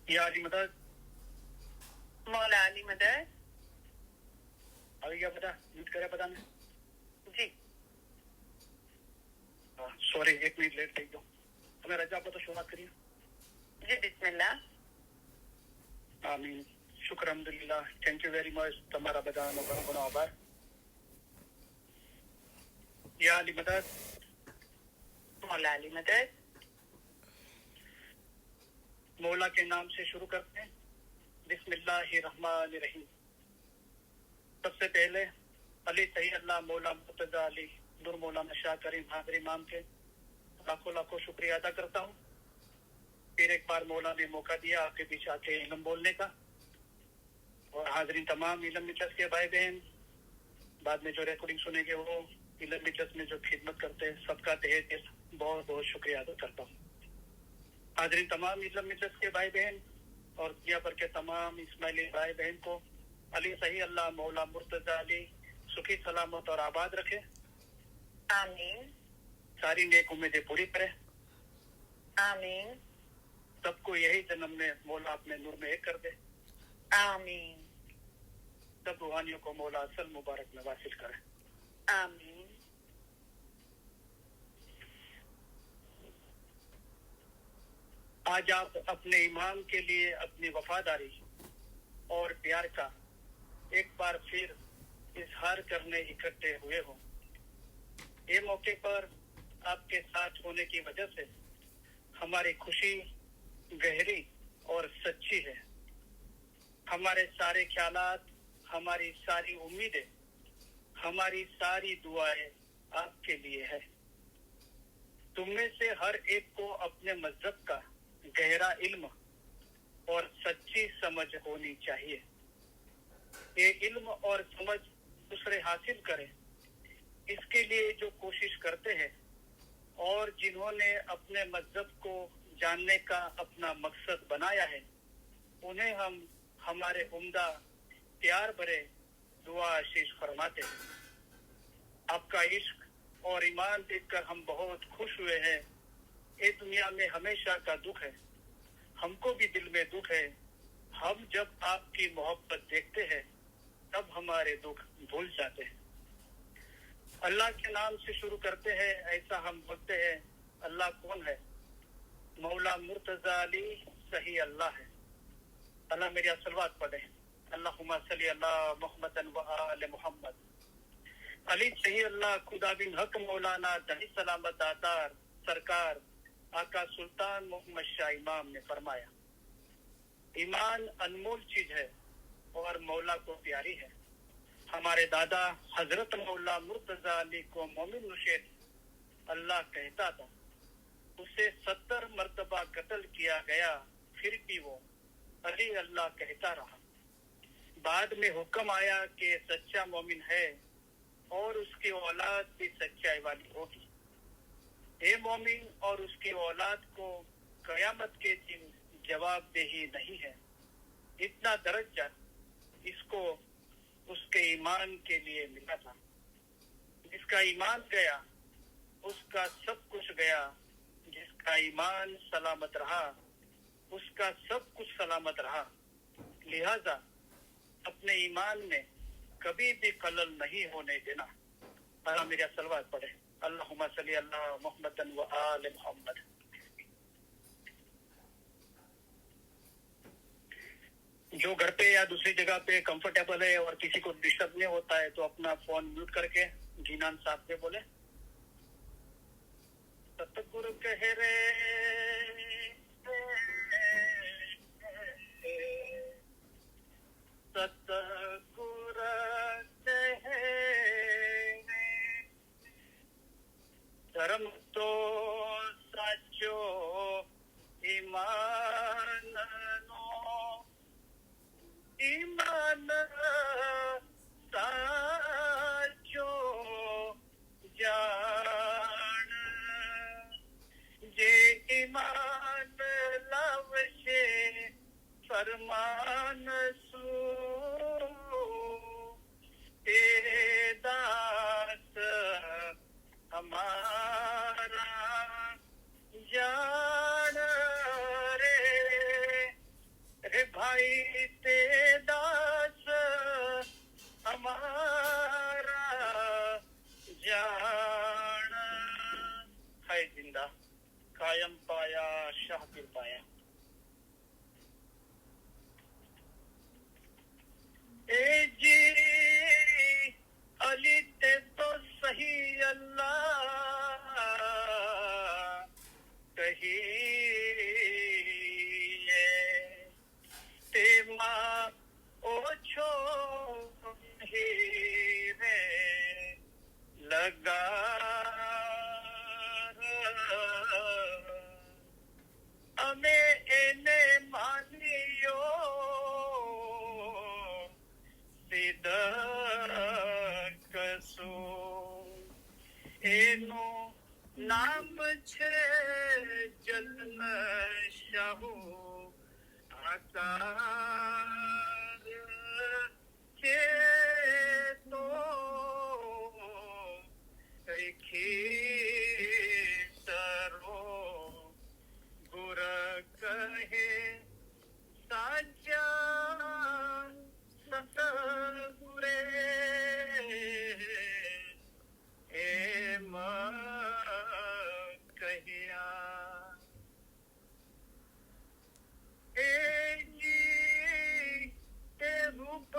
या अली मदद, मौला अली मदद। आ गया पता, म्यूट करे पता नहीं। जी सॉरी, 1 मिनट लेट થઈ ગયો। તમે રજા આપો તો શરૂઆત કરીએ। जी बिस्मिल्लाह। આમીન। શુક્ર અલ્હમ્દુલિલ્લાહ। Thank you very much. તમારા બધાનો ઘણો ઘણો આભાર। या अली मदद, मौला अली मदद। मौला के नाम से शुरू करते हैं। बिस्मिल्लाहिर्रहमानिर्रहीम। सबसे पहले अली सही अल्लाह मौला मुर्तजा अली नूर मौलाना शाह करीम हाजिर इमाम के लाखों लाखों शुक्रिया अदा करता हूँ। फिर एक बार मौला ने मौका दिया आपके बीच आके इल्म बोलने का। और हाजिरीन तमाम इल्म मिजलिस के भाई बहन, बाद में जो रिकॉर्डिंग सुनेंगे वो इल्म मिजलिस में जो खिदमत करते हैं, सबका तहे दिल बहुत बहुत शुक्रिया अदा करता हूँ। हाजिरीन तमाम इल्म मिजलिस के भाई बहन और दुनिया भर के तमाम इस्माइली भाई बहन को अली सही अल्लाह मौला मुर्तजा अली सुखी सलामत और आबाद रखे। आमीन सारी नेक उम्मीदें पूरी करे। आमीन सबको यही जन्म में मौला अपने नूर में एक कर दे। आमीन सब रूहानियों को मौला असल मुबारक में वासिल करे। आमीन। आज आप अपने ईमान के लिए अपनी वफादारी और प्यार का एक बार फिर इजहार करने इकट्ठे हुए हो। ये मौके पर आपके साथ होने की वजह से हमारी खुशी गहरी और सच्ची है। हमारे सारे ख्यालात, हमारी सारी उम्मीदें, हमारी सारी दुआएं आपके लिए है। तुम में से हर एक को अपने मजहब का गहरा इल्म और सच्ची समझ होनी चाहिए। ये इल्म और समझ दूसरे हासिल करें, इसके लिए जो कोशिश करते हैं और जिन्होंने अपने मजहब को जानने का अपना मकसद बनाया है, उन्हें हम हमारे उम्दा प्यार भरे दुआ आशीष फरमाते हैं। आपका इश्क और ईमान देखकर हम बहुत खुश हुए हैं। ये दुनिया में हमेशा का दुख है, हमको भी दिल में दुख है। हम जब आपकी मोहब्बत देखते हैं तब हमारे दुख भूल जाते हैं। अल्लाह के नाम से शुरू करते हैं, ऐसा हम बोलते हैं। अल्लाह कौन है? मौला मुर्तजा अली सही अल्लाह है। अल्लाह मेरी सलवात पढ़े। अल्लाहुम्मा सल्ली अला मुहम्मदन व आले मुहम्मद। अली सही अल्लाह खुदा बिन हक मौलाना दही सलामत दातार सरकार आका सुल्तान मोहम्मद शाह इमाम ने फरमाया, ईमान अनमोल चीज है और मौला को प्यारी है। हमारे दादा हजरत मौला मुर्तजा अली को मोमिन मुशेर अल्लाह कहता था। उसे 70 मर्तबा कत्ल किया गया, फिर भी वो अली अल्लाह कहता रहा। बाद में हुक्म आया कि सच्चा मोमिन है और उसकी औलाद भी सच्चाई वाली होगी। ये मोमिन और उसकी औलाद को कयामत के दिन जवाबदेही नहीं है। इतना दर्जा इसको उसके ईमान के लिए मिला था। जिसका ईमान गया उसका सब कुछ गया, जिसका ईमान सलामत रहा उसका सब कुछ सलामत रहा। लिहाजा अपने ईमान में कभी भी खलल नहीं होने देना। अल्लाह मेरा सलवात पढ़े। अल्लाहुम्मा सल्ली अला मुहम्मदन व आले मुहम्मद। जो घर पे या दूसरी जगह पे कंफर्टेबल है और किसी को डिस्टर्ब नहीं होता है तो अपना फोन म्यूट करके जीनान साहब से बोले। सतगुरु कह रे सतगुरु कह रे धर्म तो साचो ईमान नो ईमान साचो जान जे ईमान लावशे फरमान सू ए दास हमारा जान रे ઓછો હીરે લગાર અમે એને માન્યો સિદ્ધ કશું એનું નામ છે જન્મ શાહુ આકાર છે તો ખીસરો ગુર કહે સાચા સતગુરે એમ કહ્યા એ જી તે રૂપ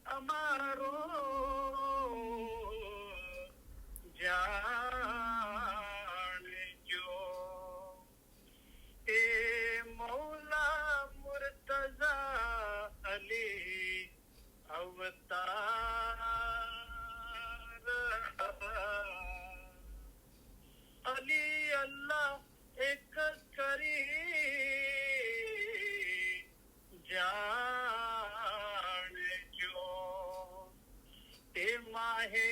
અમારો જાણજો એ મૌલા મુર્તઝા અલી અવતાર અલી અલ્લાહ એક કરી જાણજો તે માહે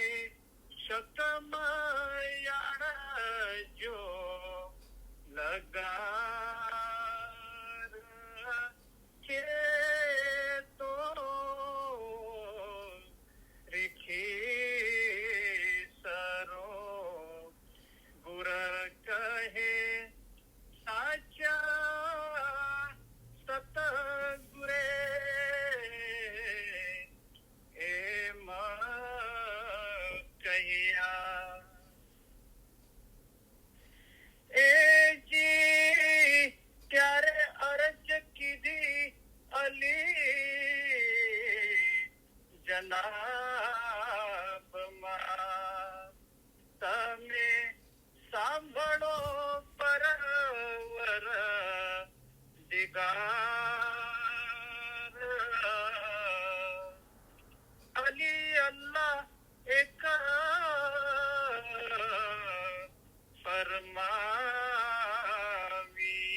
શકમયાણજો લગાર છે તો રીખીસરો ગુર કહે સાચા સતગુરે એમ કહ્યા એ જી ત્યારે અરજ કીધી અલી જનાબમાં તમે સાંભળો પરવર દિગાર અલી અલ્લાહ એક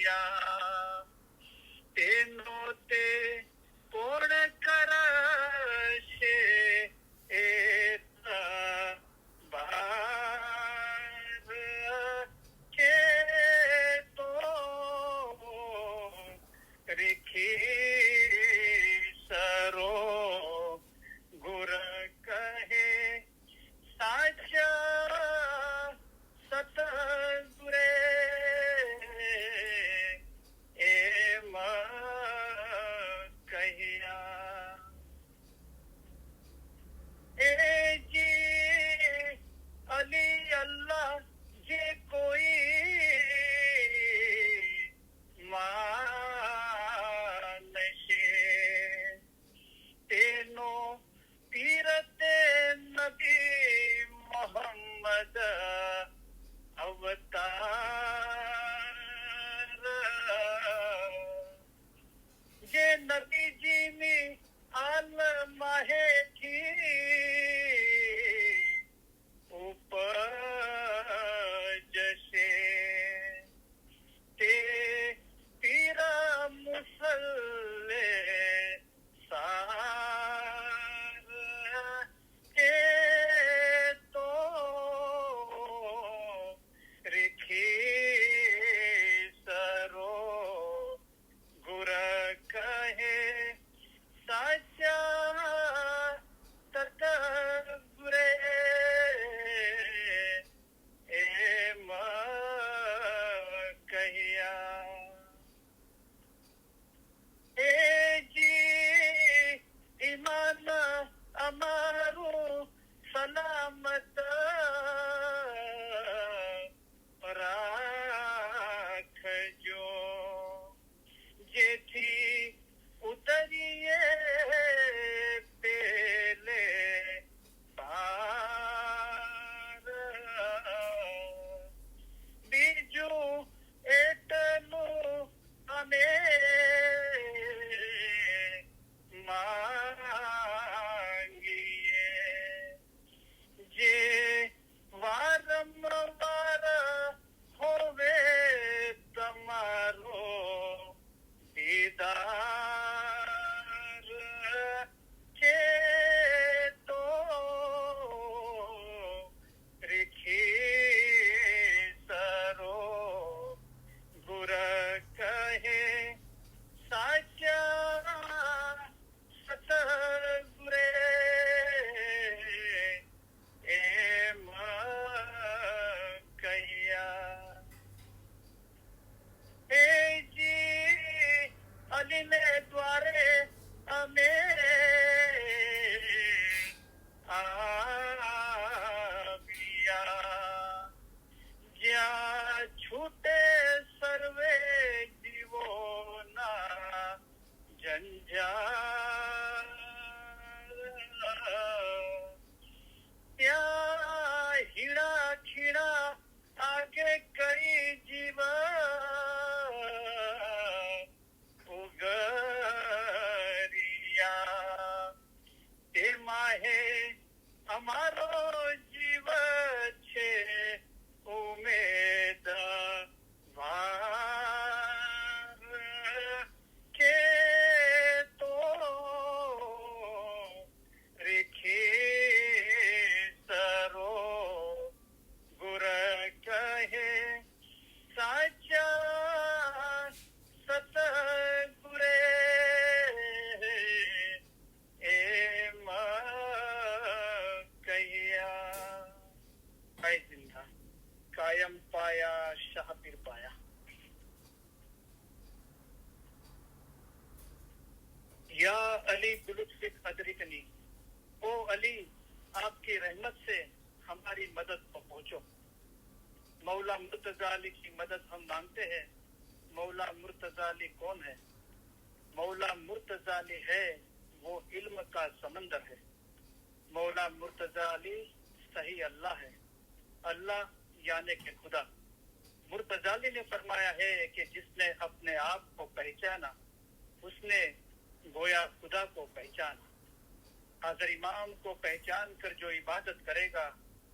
ફરમાવ્યા તેનો તે કોણ કરશે એ બાર છે તો રીખીસરો ગુર કહે સાચા સતગુરે એમ કહ્યા એ જી અલી અલ્લાહ જે કોઈ માનશે તેનો પીરતે નબી મોહમ્મદ અવતાર જે નબીજીની આલમાહેથી ઉપજશે તે પીરા મુસલ્લે સાર કે તો રીખીસરો ગુર કહે સાચા સતગુરે એમ કહ્યા એ જી ઈમાન અમારું સલામત રાખજો જેથી ઉતરીએ या हीड़ा खीड़ा आगे कई जीवा उगरिया ते माहे અમારો જીવ છે ઉમેદ વાર કે તો રેખે સરો ગુર કહે સાચા સતગુરે जिंदा कायम पाया शाह पीर पाया। या अली बुलुत्फिक अदरिकनी, ओ अली आपकी रहमत से हमारी मदद को पहुंचो। मौला मुर्तजा अली की मदद हम मांगते हैं। मौला मुर्तजा अली कौन है? मौला मुर्तजा अली है वो इल्म का समंदर है। मौला मुर्तजा अली सही अल्लाह है, अल्लाह यानी के खुदा। मुर्तजाली ने फरमाया है कि जिसने अपने आप को पहचाना उसने गोया खुदा को पहचाना। हाज़िर इमाम को पहचान कर जो इबादत करेगा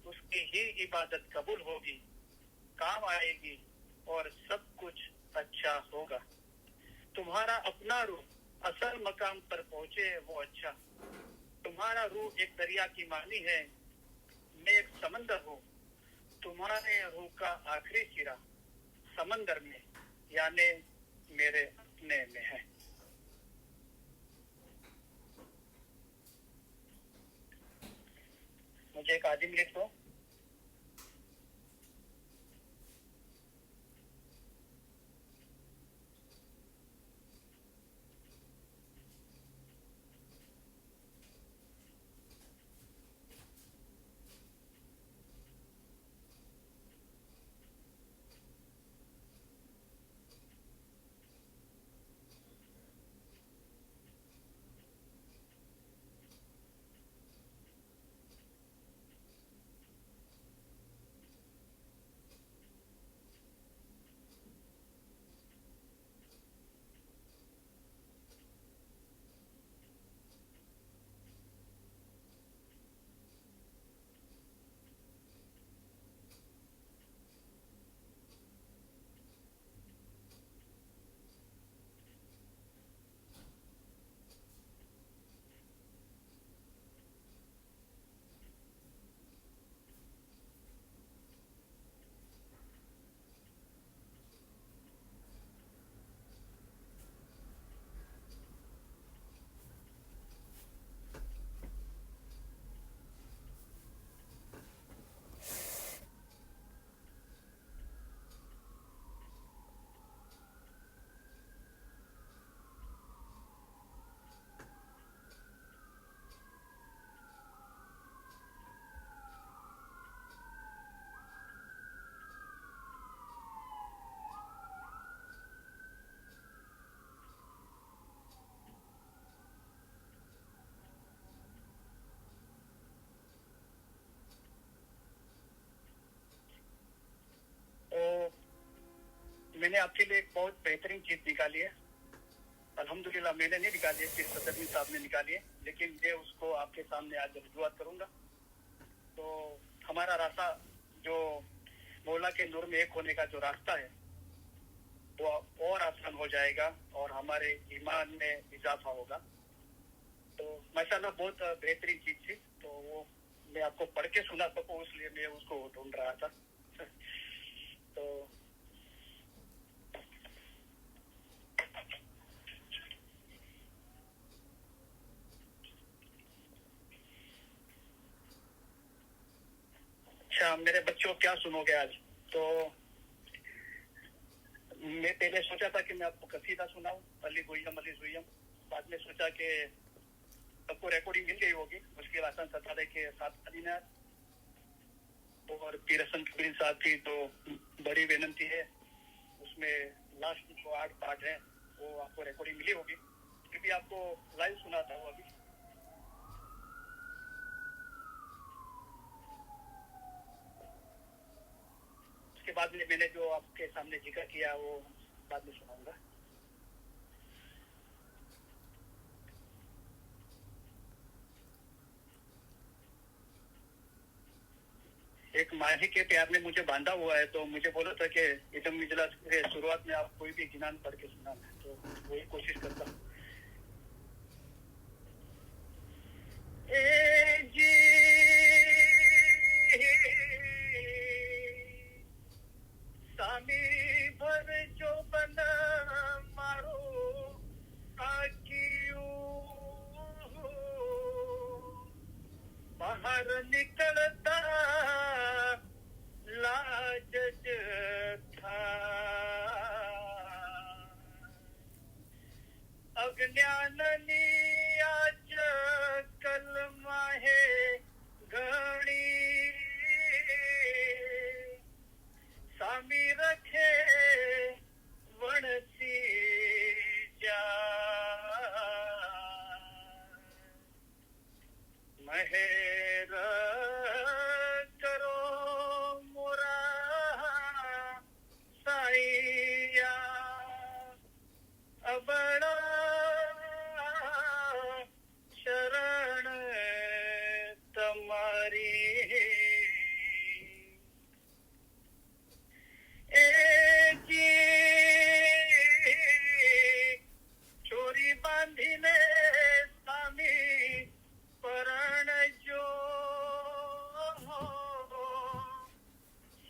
उसकी ही इबादत कबूल होगी, काम आएगी और सब कुछ अच्छा होगा। तुम्हारा अपना रूह असल मकाम पर पहुंचे वो अच्छा। तुम्हारा रूह एक दरिया की मानी है, मैं एक समंदर हूँ। तुम्हारे रूह का आखिरी सिरा समंदर में यानी मेरे अपने में है। मुझे एक आदमी लिख दो। मैंने आपके लिए एक बहुत बेहतरीन चीज निकाली है। अल्हम्दुलिल्लाह मैंने नहीं निकाली है, पीर सदरनी साहब ने निकाली है, लेकिन मैं उसको आपके सामने आज रजूआत करूंगा। तो हमारा रास्ता जो मौला के नूर में एक होने का जो रास्ता है वो और आसान हो जाएगा और हमारे ईमान में इजाफा होगा। तो माशाल्लाह बहुत बेहतरीन चीज थी, तो वो मैं आपको पढ़ के सुना सकूं इसलिए मैं उसको ढूंढ रहा था। तो अच्छा मेरे बच्चों क्या सुनोगे आज? तो मैं पहले सोचा था कि मैं आपको कसीदा सुनाऊं, अली गुयम अली जुयम। बाद में सोचा कि सबको रिकॉर्डिंग मिल गई होगी, मुश्किल आसान सतारे के साथ अलीना और पीर हसन कबीर साहब की तो बड़ी विनंती है, उसमें लास्ट जो 8 पार्ट है वो आपको रिकॉर्डिंग मिली होगी। फिर भी आपको लाइव सुनाता हूँ अभी। उसके बाद में मैंने जो आपके सामने जिक्र किया वो बाद में सुनाऊंगा। एक माही के प्यार ने मुझे बांधा हुआ है, तो मुझे बोला था कि एकदम इजलास के शुरुआत में आप कोई भी गिनान पढ़ के सुनाना, तो वही कोशिश करता हूँ। ए जी सामी भर जो बना मारो आकियो बाहर निकलता लाज था अज्ञाननी आज कलमा है घणी सामी रखे वणसी जा महेर करो मोरा साईया अबड़ा शरण तमारी ए जी छोरी बांधी ने सामी परण जो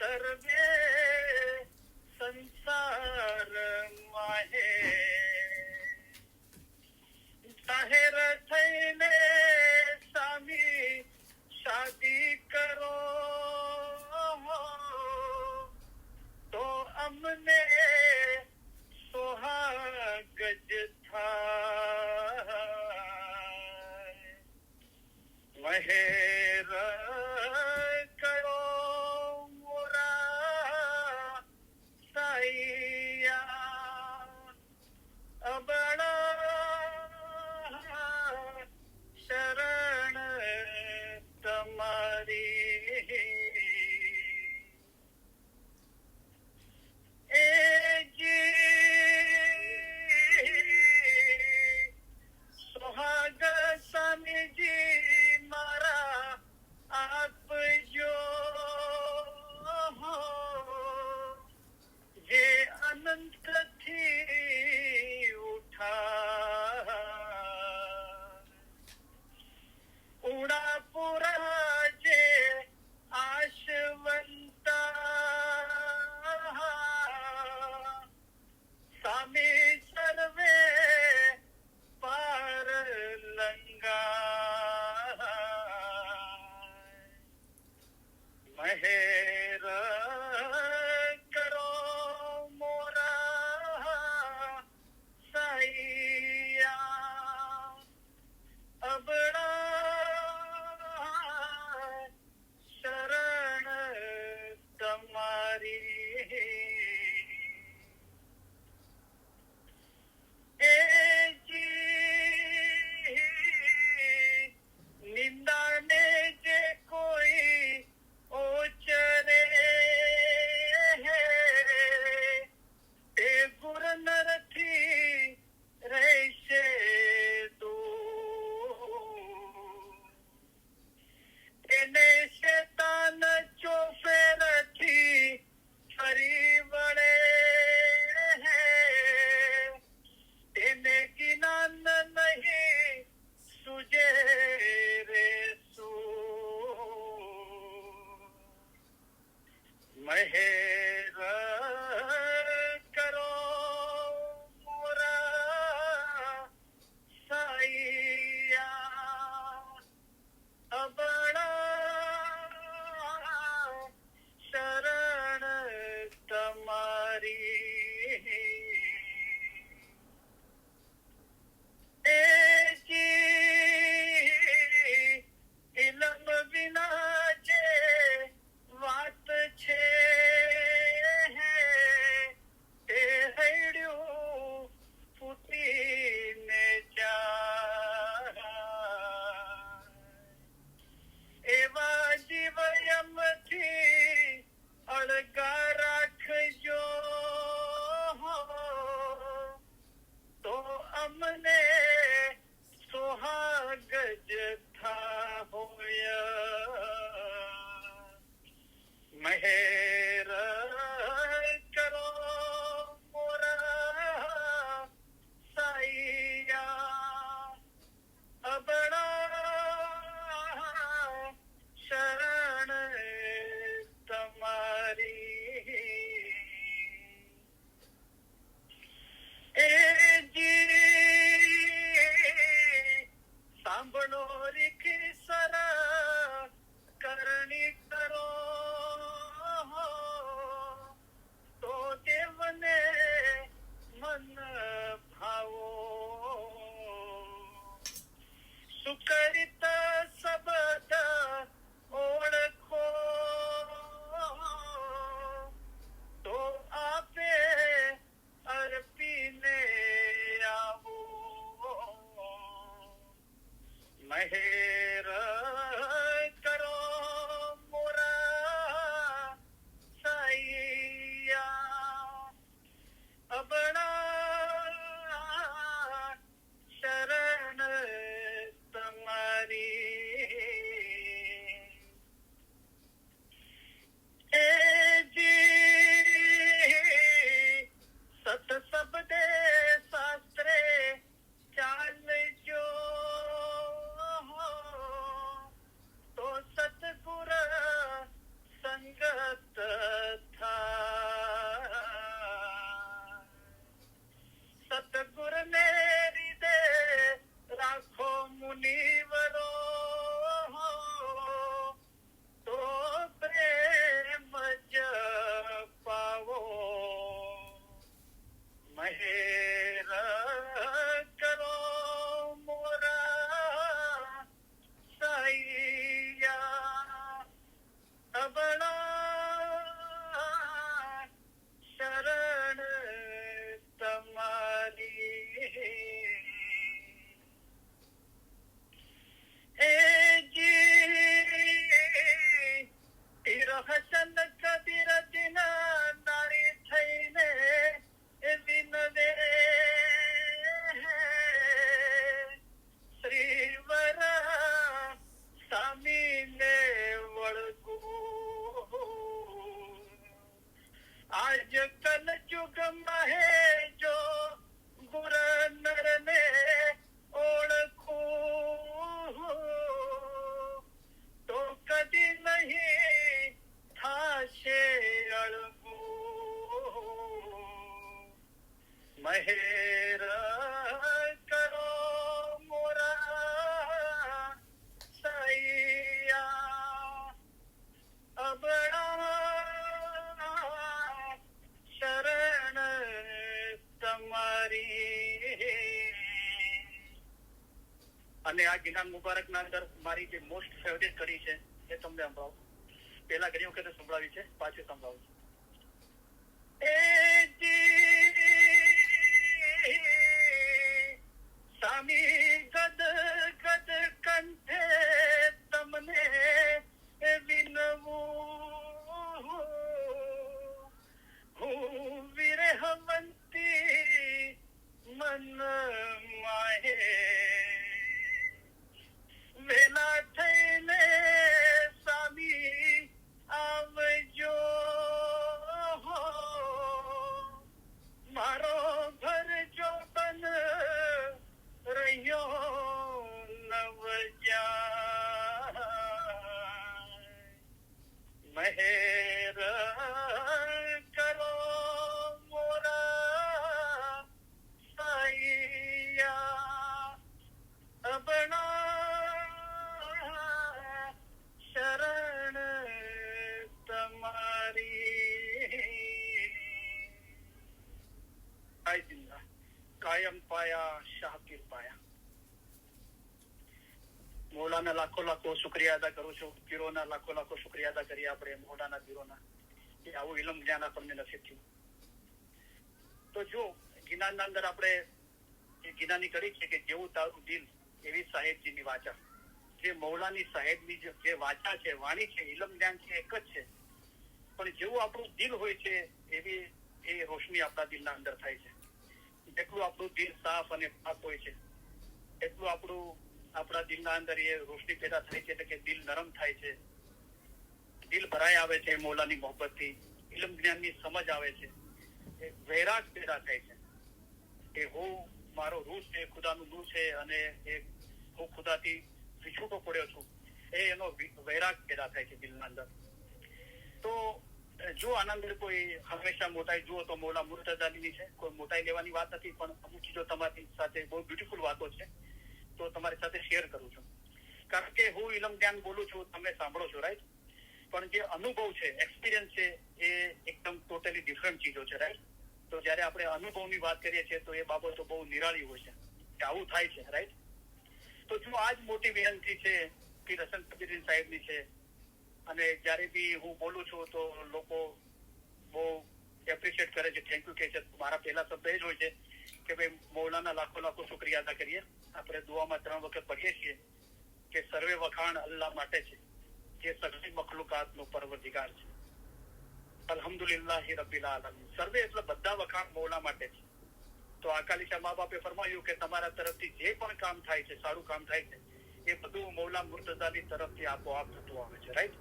सर्वे संसार माहे जाहिर थईने सामी शादी करो तो अमने सोहागज था महेर करो मोरा साईया अबड़ा शरण तमारी ए जी सुहाग स्वामी जी मारा મહેર કરો મોરા સૈયા અબળા શરણ તમારી એ જી સત શબ્દે શાસ્ત્રે ચાલજો તો સતગુર સંગત થાય સતગુર ને રીદે રાખો મુનિવરો તો પ્રેમ જ પાવો મહેર કરો મોરા સૈયા અબળા શરણ તમારી એ જી રહસન કબીર દિન નારી થઈને વિનવે શ્રીવર સામીને વળગું આજ કલ યુગમાં હે જો ગુર નરને ઓળખું તો કદી નહીં થાશે અળગું મહેર કરો મોરા સૈયા અબળા શરણ તમારી અને આ ગિનાન મુબારક ના અંદર મારી જે મોસ્ટ ફેવરેટ કરી છે એ તમને સંભળાવું પેલા ઘણી વખતે સંભળાવી છે પાછી સંભળાવું એ સામી ગદ ગદ કંઠે તમને વિનવું હું વિરહવંતી મન માહે વેલા થઈને સામી આવજો મારો ભરજો બન રહ્યો નવજા મહેર કરો મોરા સૈયા અબળા શરણ તમારી કાયમ પાયા શાહકીર પાયા મૌલાના લાખો લાખો શુક્રિયા અદા કરું છું પીરોના લાખો લાખો શુક્રિયા અદા કરીએ આપણે મૌલાના પીરોના કે આવું ઇલમ જ્ઞાન આપણને નસીબ થયું તો જો ગિનાનના અંદર આપણે એ ગિનાની કરી છે કે જેવું તારું દિલ એવી સાહેબજીની વાચા જે મૌલાની સાહેબની જે વાચા છે વાણી છે ઇલમ જ્ઞાન છે એક જ છે પણ જેવું આપણું દિલ હોય છે એવી એ રોશની આપણા દિલના અંદર થાય છે જેટલું આપણું દિલ સાફ અને પાક હોય છે એટલું આપણા દિલના અંદર એ રોશની પેદા થાય છે એટલે કે દિલ નરમ થાય છે દિલ ભરાઈ આવે છે મૌલાની મોહબ્બતથી ઇલમ જ્ઞાનની સમજ આવે છે એ વૈરાગ પેદા થાય છે કે હું મારો રૂહ છે ખુદાનું રૂહ છે અને એ હું ખુદાથી વિછૂટો પડ્યો છું એનો વૈરાગ પેદા થાય છે દિલના અંદર તો જો આના અંદર કોઈ હંમેશા મોટાઈ જુઓ તો મૌલા મુર્તઝા અલીની છે કોઈ મોટાઈ લેવાની વાત નથી પણ અમુક ચીજો તમારી સાથે બહુ બ્યુટીફુલ વાતો છે તો તમારી સાથે શેર કરું છું કારણ કે હું ઇલમ જ્ઞાન બોલું છું તમે સાંભળો છો રાઈટ પણ જે અનુભવ છે એક્સપિરિયન્સ છે એ એકદમ ટોટલી ડિફરન્ટ ચીજો છે રાઈટ તો જયારે આપણે અનુભવની વાત કરીએ છીએ તો એ બાબતો બહુ નિરાળી હોય છે કે આવું થાય છે રાઈટ તો જો આ જ મોટી વિનંતી છે કે રસન કબીર સાહેબની છે અને જયારે બી હું બોલું છું તો લોકો બહુ એપ્રિશિએટ કરે છે થેન્ક યુ કે છે મારા પહેલા શબ્દ એ જ હોય છે કે ભાઈ મૌલાના લાખો લાખો શુક્રિયા અદા કરીએ આપણે દુઆમાં 3 વખત પઢીએ છીએ વખાણ અલ્લાહ માટે છે, જે સગળી મખલુકાતનો પરવરદિગાર છે. અલ્હમ્દુલિલ્લાહી રબ્બિલ આલમીન. સર્વે એટલે બધા વખાણ મૌલા માટે છે. તો અકાલીશા મા બાપે ફરમાયું કે તમારા તરફથી જે પણ કામ થાય છે, સારું કામ થાય છે, એ બધું મૌલા મુર્તઝાની તરફથી આપોઆપ થતું આવે છે. રાઈટ?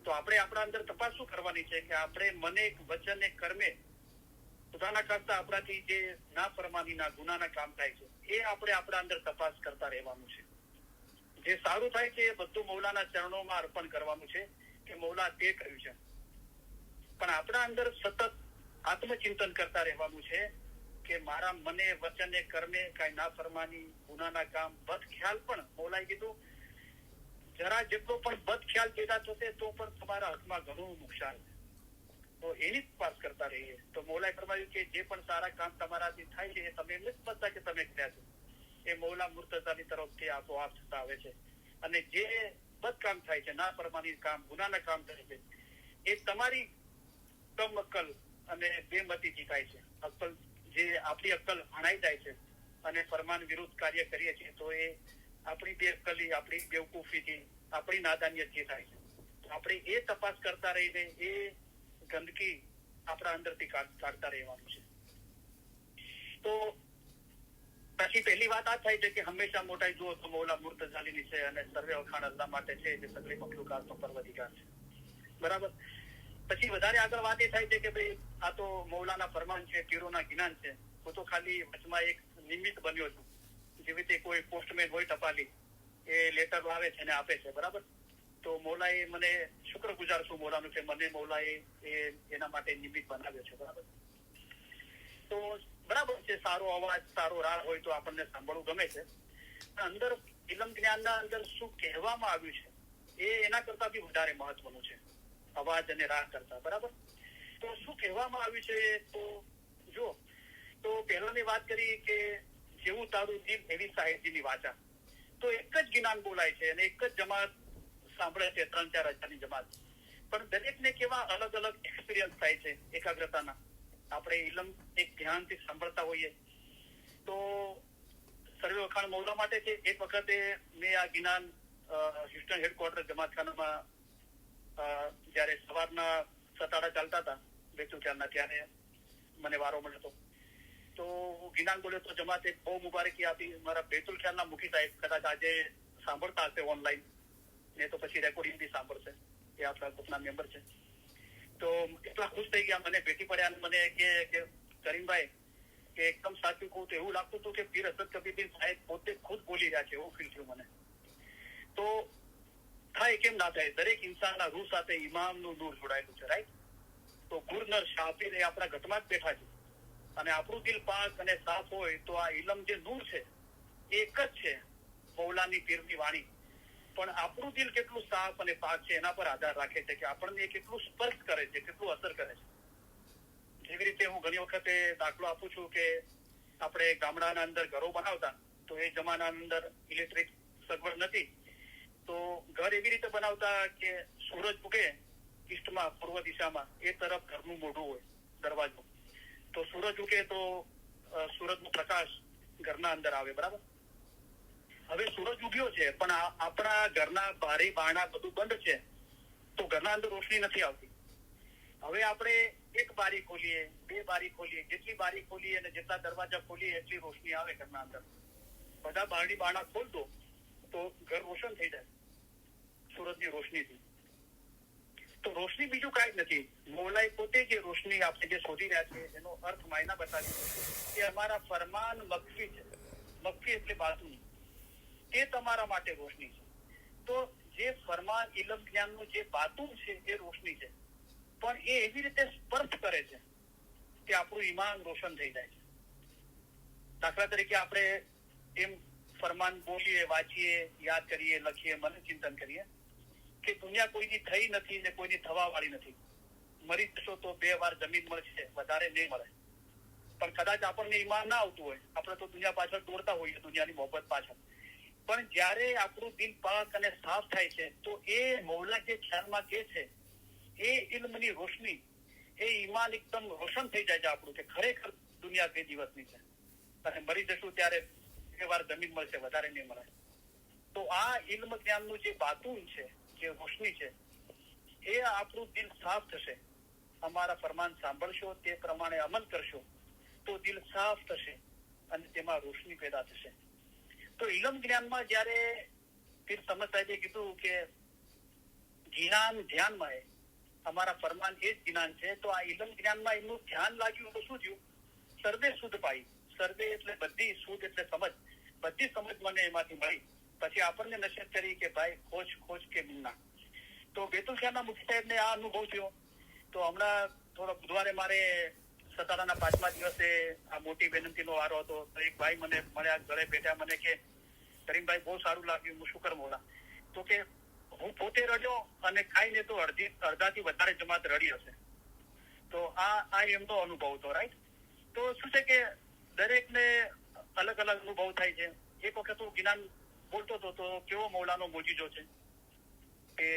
તો આપણે આપણા અંદર તપાસ શું કરવાની છે કે આપણે મને, વચન, કર્મે ખુદાના કરતા આપણાથી જે નાફરમાનીના ગુનાના કામ થાય છે, એ આપણે આપણા અંદર તપાસ કરતા રહેવાનું છે. જે સારું થાય છે એ બધું મૌલાના ચરણોમાં અર્પણ કરવાનું છે કે મૌલા તે કહ્યું છે. પણ આપણા અંદર સતત આત્મચિંતન કરતા રહેવાનું છે કે મારા મને, વચને, કર્મે કઈ નાફરમાની, ગુનાના કામ, બદ ખ્યાલ પણ મૌલાએ કીધું જરા જેટલો પણ બદ ખ્યાલ પેદા થશે તો પણ તમારા હાથમાં ઘણું નુકસાન છે. તો એની તપાસ કરતા રહીએ. તો મૌલાએ ફરમાવ્યું કે જે પણ સારા કામ તમારાથી થાય છે એ તમે એમ જ સમજતા કે તમે કર્યા છો, એ મૌલા મુર્તઝાની તરફથી આપોઆપ થતા આવે છે. અને જે બદકામ થાય છે, નાફરમાની કામ, ગુનાના કામ થાય છે, એ તમારી કમ અક્કલ અને બેમતીથી થાય છે. અક્કલ જે આપણી અક્કલ ભણાઈ જાય છે અને ફરમાન વિરુદ્ધ કાર્ય કરીએ છીએ તો એ આપણી બેઅક્કલી, આપણી બેવકૂફીથી, આપણી નાદાનિયતથી થાય છે. તો આપણે એ તપાસ કરતા રહીને એ ગંદકી આપણા અંદરથી કાઢતા રહેવાનું છે. તો પછી પહેલી વાત આ થાય છે કે હંમેશા મોટાઈ જુઓ તો મૌલા મુર્તઝાલીની છે અને સર્વે વખાણ અલ્લાહ માટે છે, જે સગળી મખલુકાતનો પરવરદિગાર છે. બરાબર? પછી વધારે આગળ વાત એ થાય છે કે ભાઈ આ તો મૌલાના ફરમાન છે, પીરોના જ્ઞાન છે. હું તો ખાલી વચમાં એક નિમિત્ત બન્યો છું. જેવી રીતે કોઈ પોસ્ટમેન હોય ટપાલી, એ લેટર લાવે છે અને આપે છે. બરાબર? તો મૌલાએ મને શુક્રગુજાર છું મૌલાનું કે મને મૌલાએ એના માટે નિમિત્ત બનાવ્યો છે. બરાબર? તો બરાબર છે, સારો અવાજ, સારો રાગ હોય તો આપણને સાંભળવું ગમે છે. પણ અંદર ઇલમ જ્ઞાનના અંદર શું કહેવામાં આવ્યું છે એ એના કરતા બી વધારે મહત્વનું છે, અવાજ અને રાગ કરતા. બરાબર? તો શું કહેવામાં આવ્યું છે તો જો, તો પહેલાની વાત કરી કે જેવું તારું દિલ એવી સાહેબજીની વાચા. તો એક જ જ્ઞાન બોલાય છે અને એક જ જમાત સાંભળે છે, 3-4 હજારની જમાત. પણ દરેકને કેવા અલગ અલગ એક્સપિરિયન્સ થાય છે એકાગ્રતાના. આપણે ઇલમ એક ધ્યાનથી સાંભળતા હોઈએ તો સર્વે વખાણ મૌલા માટે છે. એક વખતે મેં આ જ્ઞાન હ્યુસ્ટન હેડક્વાર્ટર જમાતખાનામાં જયારે સવારના સતાડા ચાલતા હતા બેતુલ ખ્યાલના, ત્યારે મને વારો મળ્યો હતો. તો હું જ્ઞાન બોલ્યો તો જમાતે બહુ મુબારકી આપી. મારા બેતુલ ખ્યાલના મુખી સાહેબ કદાચ આજે સાંભળતા હશે ઓનલાઈન, ને તો પછી રેકોર્ડિંગ બી સાંભળશે, એ આપણા ગ્રુપના મેમ્બર છે. તો એટલા ખુશ થઈ ગયા, મને ભેટી પડ્યા અને મને કે કરીમભાઈ કે એકદમ સાચું કહું તો એવું લાગતું હતું કે પીર હસરત કબીરબીન સાહેબ પોતે ખુદ બોલી રહ્યા છે, એવું ફીલ થયું મને. તો થાય કેમ ના થાય, દરેક ઇન્સાનના રૂહ સાથે ઇમામનું નૂર જોડાયેલું છે. રાઈટ? તો ગુરનર શાફીર એ આપણા ઘટમાં જ બેઠા છે અને આપણું દિલ પાક અને સાફ હોય તો આ ઇલમ જે નૂર છે એ એક જ છે, મૌલાની પીરની વાણી. પણ આપણું દિલ કેટલું સાફ અને પાક છે એના પર આધાર રાખે છે કે આપણને કેટલું સ્પર્શ કરે છે, કેટલું અસર કરે છે. જેવી રીતે હું ઘણી વખતે દાખલો આપું છું કે આપણે ગામડાના અંદર ઘરો બનાવતા, તો એ જમાનાની અંદર ઇલેક્ટ્રિક સગવડ નથી. તો ઘર એવી રીતે બનાવતા કે સૂરજ ઉગે ઈસ્ટમાં, પૂર્વ દિશામાં, એ તરફ ઘરનું મોઢું હોય, દરવાજો. તો સૂરજ ઉગે તો સૂરજનો પ્રકાશ ઘરના અંદર આવે. બરાબર? હવે સૂરજ ઉગ્યો છે પણ આપણા ઘરના બારી બારણા બધું બંધ છે, તો ઘરના અંદર રોશની નથી આવતી. હવે આપણે એક બારી ખોલીએ, 2 બારી ખોલીએ, જેટલી બારી ખોલીએ અને જેટલા દરવાજા ખોલીએ એટલી રોશની આવે ઘરના અંદર. બધા બારણી બારણા ખોલ દો તો ઘર રોશન થઈ જાય સૂરજની રોશનીથી. તો રોશની બીજું કાંઈ જ નથી. મૌલાએ પોતે જે રોશની આપણે જે શોધી રહ્યા છે એનો અર્થ માયના બતાવ્યો કે અમારા ફરમાન મખફી છે. મખફી એટલે બાતું, તે તમારા માટે રોશની છે. તો જે ફરમાન ઇલમ જ્ઞાનનું જે બાતું છે એ રોશની છે, પણ એ એવી રીતે સ્પર્શ કરે છે કે આપણું ઈમાન રોશન થઈ જાય છે. દાખલા તરીકે આપણે એમ ફરમાન બોલીએ, વાંચીએ, યાદ કરીએ, લખીએ, મન ચિંતન કરીએ કે દુનિયા કોઈની થઈ નથી ને કોઈની થવા વાળી નથી. મરી જશો તો 2 વાર જમીન મળશે, વધારે નહીં મળે. પણ કદાચ આપણને ઈમાન ના આવતું હોય, આપણે તો દુનિયા પાછળ દોડતા હોઈએ, દુનિયાની મોહબ્બત પાછળ. પણ જયારે આપણું દિલ પાક અને સાફ થાય છે તો એ મૌલા જે ખ્યાલમાં કે છે એ ઇલ્મની રોશની, એ ઈમાન એકદમ રોશન થઈ જાય છે આપણું કે ખરેખર દુનિયા 2 દિવસની છે અને મરી જશું ત્યારે 2 વાર જમીન મળશે, વધારે નહીં મળે. તો તો આ ઇલ્મ જ્ઞાનનું જે બાતુન છે, જે રોશની છે, એ આપણું દિલ સાફ થશે. અમારા ફરમાન સાંભળશો, તે પ્રમાણે અમલ કરશો તો દિલ સાફ થશે અને તેમાં રોશની પેદા થશે. તો ઇલમ જ્ઞાનમાં જયારે પીર સમદ સાહેબે કીધું કે જ્ઞાન ધ્યાનમાં એ અમારા ફરમાન એ જ જ્ઞાન છે, તો આ ઇલમ જ્ઞાનમાં એમનું ધ્યાન લાગ્યું તો શું થયું? સર્વે શુદ્ધ પાઈ. સર્વે એટલે બધી, શુદ્ધ એટલે સમજ. બધી સમજ મને એમાંથી મળી. પછી આપણને નસીહત કરી કે ભાઈ ખોજ કે મિલના. તો બેતુલ ખાના મુફતી સાહેબને આ અનુભવ થયો. તો હમણાં થોડો બુધવારે મારે સતારાના 5મા દિવસે આ મોટી વિનંતીનો વારો હતો. તો એક ભાઈ મને મળ્યા, ઘરે બેઠા, મને કે કરીમભાઈ બહુ સારું લાગ્યું, હું શુકર મોલા. તો કે હું પોતે રડ્યો અને ખાઈને તો અડધાથી વધારે જમાત રડી હશે. તો આ એમનો અનુભવ હતો, રાઈટ. તો શું છે કે દરેકને અલગ અલગ અનુભવ થાય છે. એક વખત હું જ્ઞાન બોલતો હતો તો કેવો મૌલાનો મોજીજો છે કે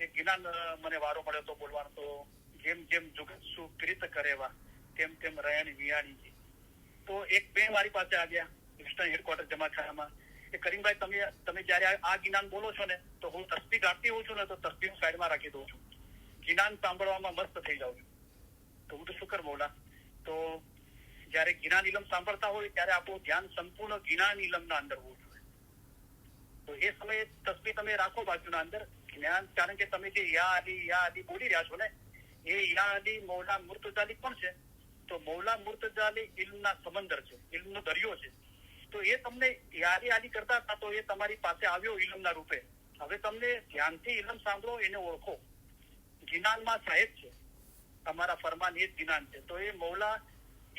એક જ્ઞાન મને વારો મળ્યો તો બોલવાનો. તો જેમ જેમ જુગત શું પ્રીત કરેવા તેમ તેમ રયાની વિયાણી. તો એક બે મારી પાસે આવ્યા વેસ્ટર્ન હેડક્વાર્ટર જમાખાનામાં કે કરીમભાઈ તમે જયારે આ જ્ઞાન બોલો છો ને તો હું તસ્બી ગાતી હોઉં છું ને તો તસ્બી હું સાઈડમાં રાખી દઉં છું, જ્ઞાન સાંભળવામાં મસ્ત થઈ જાઉં છું. તો હું તો શુકર મોલા. તો જયારે જ્ઞાન ઇલમ સાંભળતા હોય ત્યારે આપણું ધ્યાન સંપૂર્ણ જ્ઞાન ઇલમના અંદર હોવું જોઈએ. તો એ સમયે તસ્બી તમે રાખો બાજુના અંદર જ્ઞાન, કારણ કે તમે જે યા અલી બોલી રહ્યા છો ને એ યા અલી મૌલા મુર્તજાલી પણ છે. તો મૌલા મુર્તજાલી ઇલ્મના સમંદર છે, ઇલ્મનો દરિયો છે. તો એ તમને યારી આલી કરતા હતા તો એ તમારી પાસે આવ્યો ઇલમના રૂપે. હવે તમને ધ્યાનથી ઇલમ સાંભળો, એને ઓળખો. જ્ઞાનમાં સાહેબ છે, અમારા ફરમાન એ જ જ્ઞાન છે. તો એ મૌલા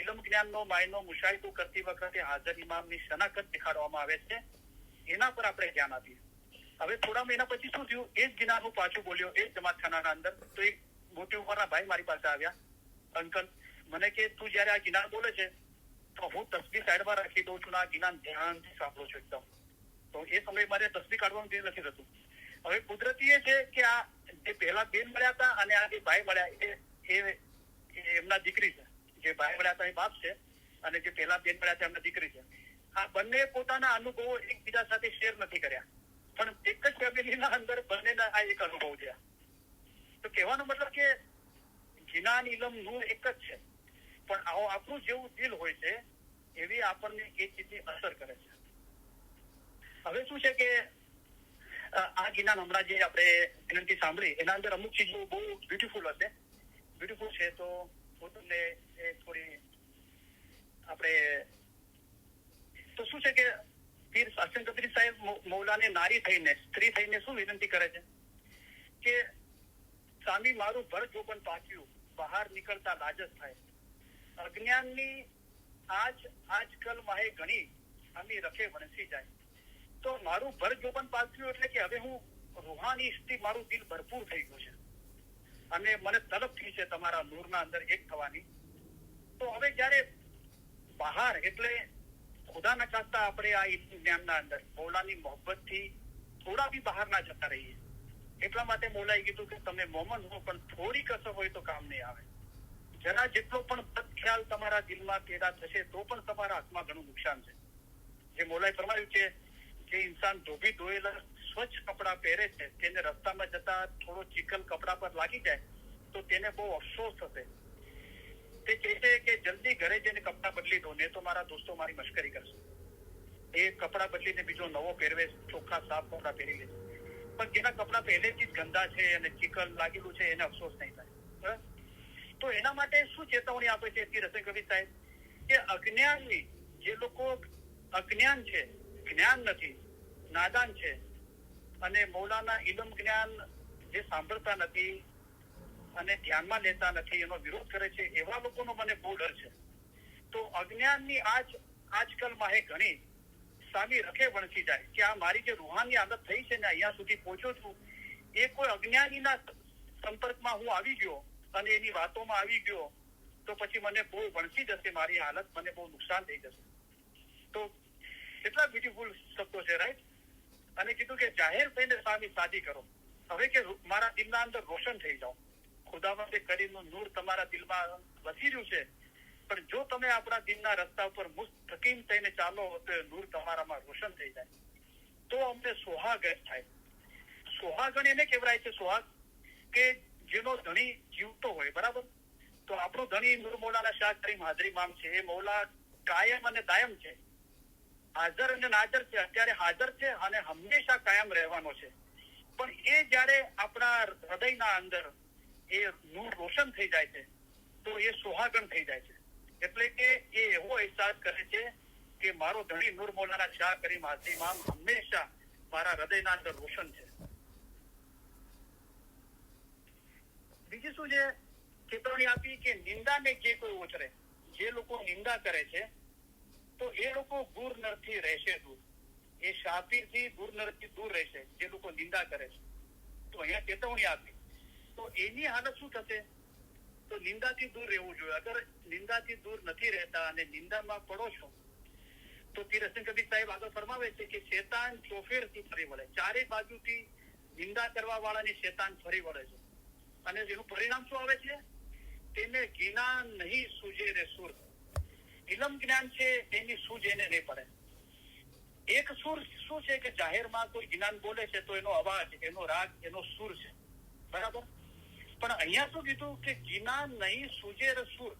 ઇલમ જ્ઞાનનો માયનો મુશાહિદો કરતી વખતે હાજર ઇમામની શનાખત દેખાડવામાં આવે છે. એના પર આપણે ધ્યાન આપીએ. હવે થોડા મહિના પછી શું થયું? એ જ જ્ઞાન હું પાછું બોલ્યો એ જમાતખાનાના અંદર. તો એક મોટી ઉંમરના ભાઈ મારી પાસે આવ્યા. અંકલ, મને કે તું જયારે આ જ્ઞાન બોલે છે તો હું તસ્બી સાઈડમાં રાખી દઉં છું, આ જ્ઞાન ધ્યાનથી સાંભળું છું એકદમ. તો એ સમયે મારે તસ્બી કાઢવાનું ધ્યાન નથી થતું. હવે કુદરતી એ છે કે આ જે પહેલા બેન મળ્યા હતા અને આ જે ભાઈ મળ્યા એ એમના દીકરી છે. જે ભાઈ મળ્યા હતા એ બાપ છે અને જે પહેલા બેન મળ્યા હતા એમના દીકરી છે. આ બંને પોતાના અનુભવો એકબીજા સાથે શેર નથી કર્યા, પણ એક જ ફેમિલીના અંદર બંનેના આ એક અનુભવ છે. તો કહેવાનો મતલબ કે જ્ઞાન ઇલમ નું એક જ છે, પણ આપણું જેવું દિલ હોય છે એવી આપણને એ ચીજની અસર કરે છે. હવે શું છે કે આ જ્ઞાન હમણાં જે આપણે વિનંતી સાંભળી એના અંદર અમુક ચીજો બહુ બ્યુટીફુલ છે. તો હું તમને એ થોડી આપણે તો શું છે કે પીર હસન કદરી સાહેબ મૌલાને નારી થઈને, સ્ત્રી થઈને શું વિનંતી કરે છે કે સ્વામી મારું ભર જોબન પાક્યું, બહાર નીકળતા લાજસ થાય. અજ્ઞાનની આજકલ માહે ઘણી આમી રખે વણસી જાય. તો મારું ભર જોબન પાક્યું એટલે કે હવે હું રૂહાની સ્થિતિ, મારું દિલ ભરપૂર થઈ ગયું છે અને મને તલબ થઈ છે તમારા નૂરના અંદર એક થવાની. તો હવે જયારે બહાર એટલે ખુદા ના ચાહતા આપણે આ જ્ઞાનના અંદર મૌલાની મોહબ્બતથી થોડા બી બહાર ના જતા રહીએ. એટલા માટે મૌલાએ કીધું કે તમે મોમન હો પણ થોડી કસર હોય તો કામ નહીં આવે. જરા જેટલો પણ બદ ખ્યાલ તમારા દિલમાં પેદા થશે તો પણ તમારા હાથમાં ઘણું નુકસાન છે. જે મૌલાએ ફરમાવ્યું છે જે ઇન્સાન ધોબી ધોયેલા સ્વચ્છ કપડા પહેરે છે તેને રસ્તામાં જતા થોડો ચીકલ કપડા પર લાગી જાય તો તેને બહુ અફસોસ થશે. તે કહે છે કે જલ્દી ઘરે જઈને કપડા બદલી દો, ને તો મારા દોસ્તો મારી મશ્કરી કરશે. એ કપડા બદલીને બીજો નવો પહેરવે, ચોખ્ખા સાફ કપડા પહેરી લે. પણ જેના કપડા પહેલેથી જ ગંદા છે અને ચીકલ લાગેલું છે એને અફસોસ નહીં થાય. તો એના માટે શું ચેતવણી આપે છે પીર હસન કબીર સાહેબ કે અજ્ઞાનની, જે લોકો અજ્ઞાન છે, જ્ઞાન નથી, નાદાન છે અને મૌલાના ઇલમ જ્ઞાન જે સાંભળતા નથી અને ધ્યાનમાં લેતા નથી, એનો વિરોધ કરે છે, એવા લોકોનો મને બહુ ડર છે. તો અજ્ઞાનની આજકલ માહે ઘણી સામી રખે વણસી જાય કે આ મારી જે રૂહાની આદત થઈ છે ને અહીંયા સુધી પહોંચ્યો છું, એ કોઈ અજ્ઞાનીના સંપર્કમાં હું આવી ગયો અને એની વાતોમાં આવી ગયો તો પછી મને બહુ વણસી જશે મારી હાલત, મને બહુ નુકસાન થઈ જશે. તો કેટલા બ્યુટીફુલ શબ્દો છે, રાઈટ. અને કીધું કે જાહેર થઈને સામી શાદી કરો. હવે કે મારા દિલના અંદર રોશન થઈ જાઓ. ખુદાવંદે કરીમનું નૂર તમારા દિલમાં વસી રહ્યું છે, પણ જો તમે આપણા દિલના રસ્તા ઉપર મુસ્તકીમ થઈને ચાલો તો નૂર તમારામાં રોશન થઈ જાય. તો તો અમને સોહાગણ થાય. સોહાગણ એને કહેવાય છે, સોહાગ કે જેનો ધણી જીવતો હોય, બરાબર. તો આપણો ધણી નૂર મૌલાના શાહ કરીમ હાજરી મામ છે. એ મૌલા કાયમ અને દાયમ છે, હાજર અને નાજર છે. અત્યારે હાજર છે અને હંમેશા કાયમ રહેવાનો છે. પણ એ જયારે આપણા હૃદયના અંદર એ નૂર રોશન થઈ જાય છે તો એ સોહાગણ થઈ જાય છે. એટલે કે એ એવો અહેસાસ કરે છે કે મારો ધણી નૂર મૌલાના શાહ કરીમ હાજરી મામ હંમેશા મારા હૃદયના અંદર રોશન છે. બીજી શું છે, ચેતવણી આપી કે નિંદાને જે કોઈ ઉછરે, જે લોકો નિંદા કરે છે તો એ લોકો ગુર નરથી રહેશે દૂર. એ શાપીરથી ગુર નરથી દૂર રહેશે જે લોકો નિંદા કરે છે. તો અહીંયા ચેતવણી આપી. તો એની હાલત શું થશે? તો નિંદાથી દૂર રહેવું જોઈએ. અગર નિંદાથી દૂર નથી રહેતા અને નિંદામાં પડો છો તો પીર હસન કબીર સાહેબ આગળ ફરમાવે છે કે શેતાન ચોફેરથી ફરી વળે. ચારે બાજુથી નિંદા કરવા વાળાની શેતાન ફરી વળે છે. અને એનું પરિણામ શું આવે છે? તેને જ્ઞાન નહીં સૂજે રે સુર. ઇલમ જ્ઞાન છે એની સૂજ એને નહીં પડે. એક સુર શું છે કે જાહેરમાં કોઈ જ્ઞાન બોલે છે તો એનો અવાજ, એનો રાગ, એનો સુર છે, બરાબર. પણ અહીંયા શું કીધું કે જ્ઞાન નહીં સૂજે રે સુર.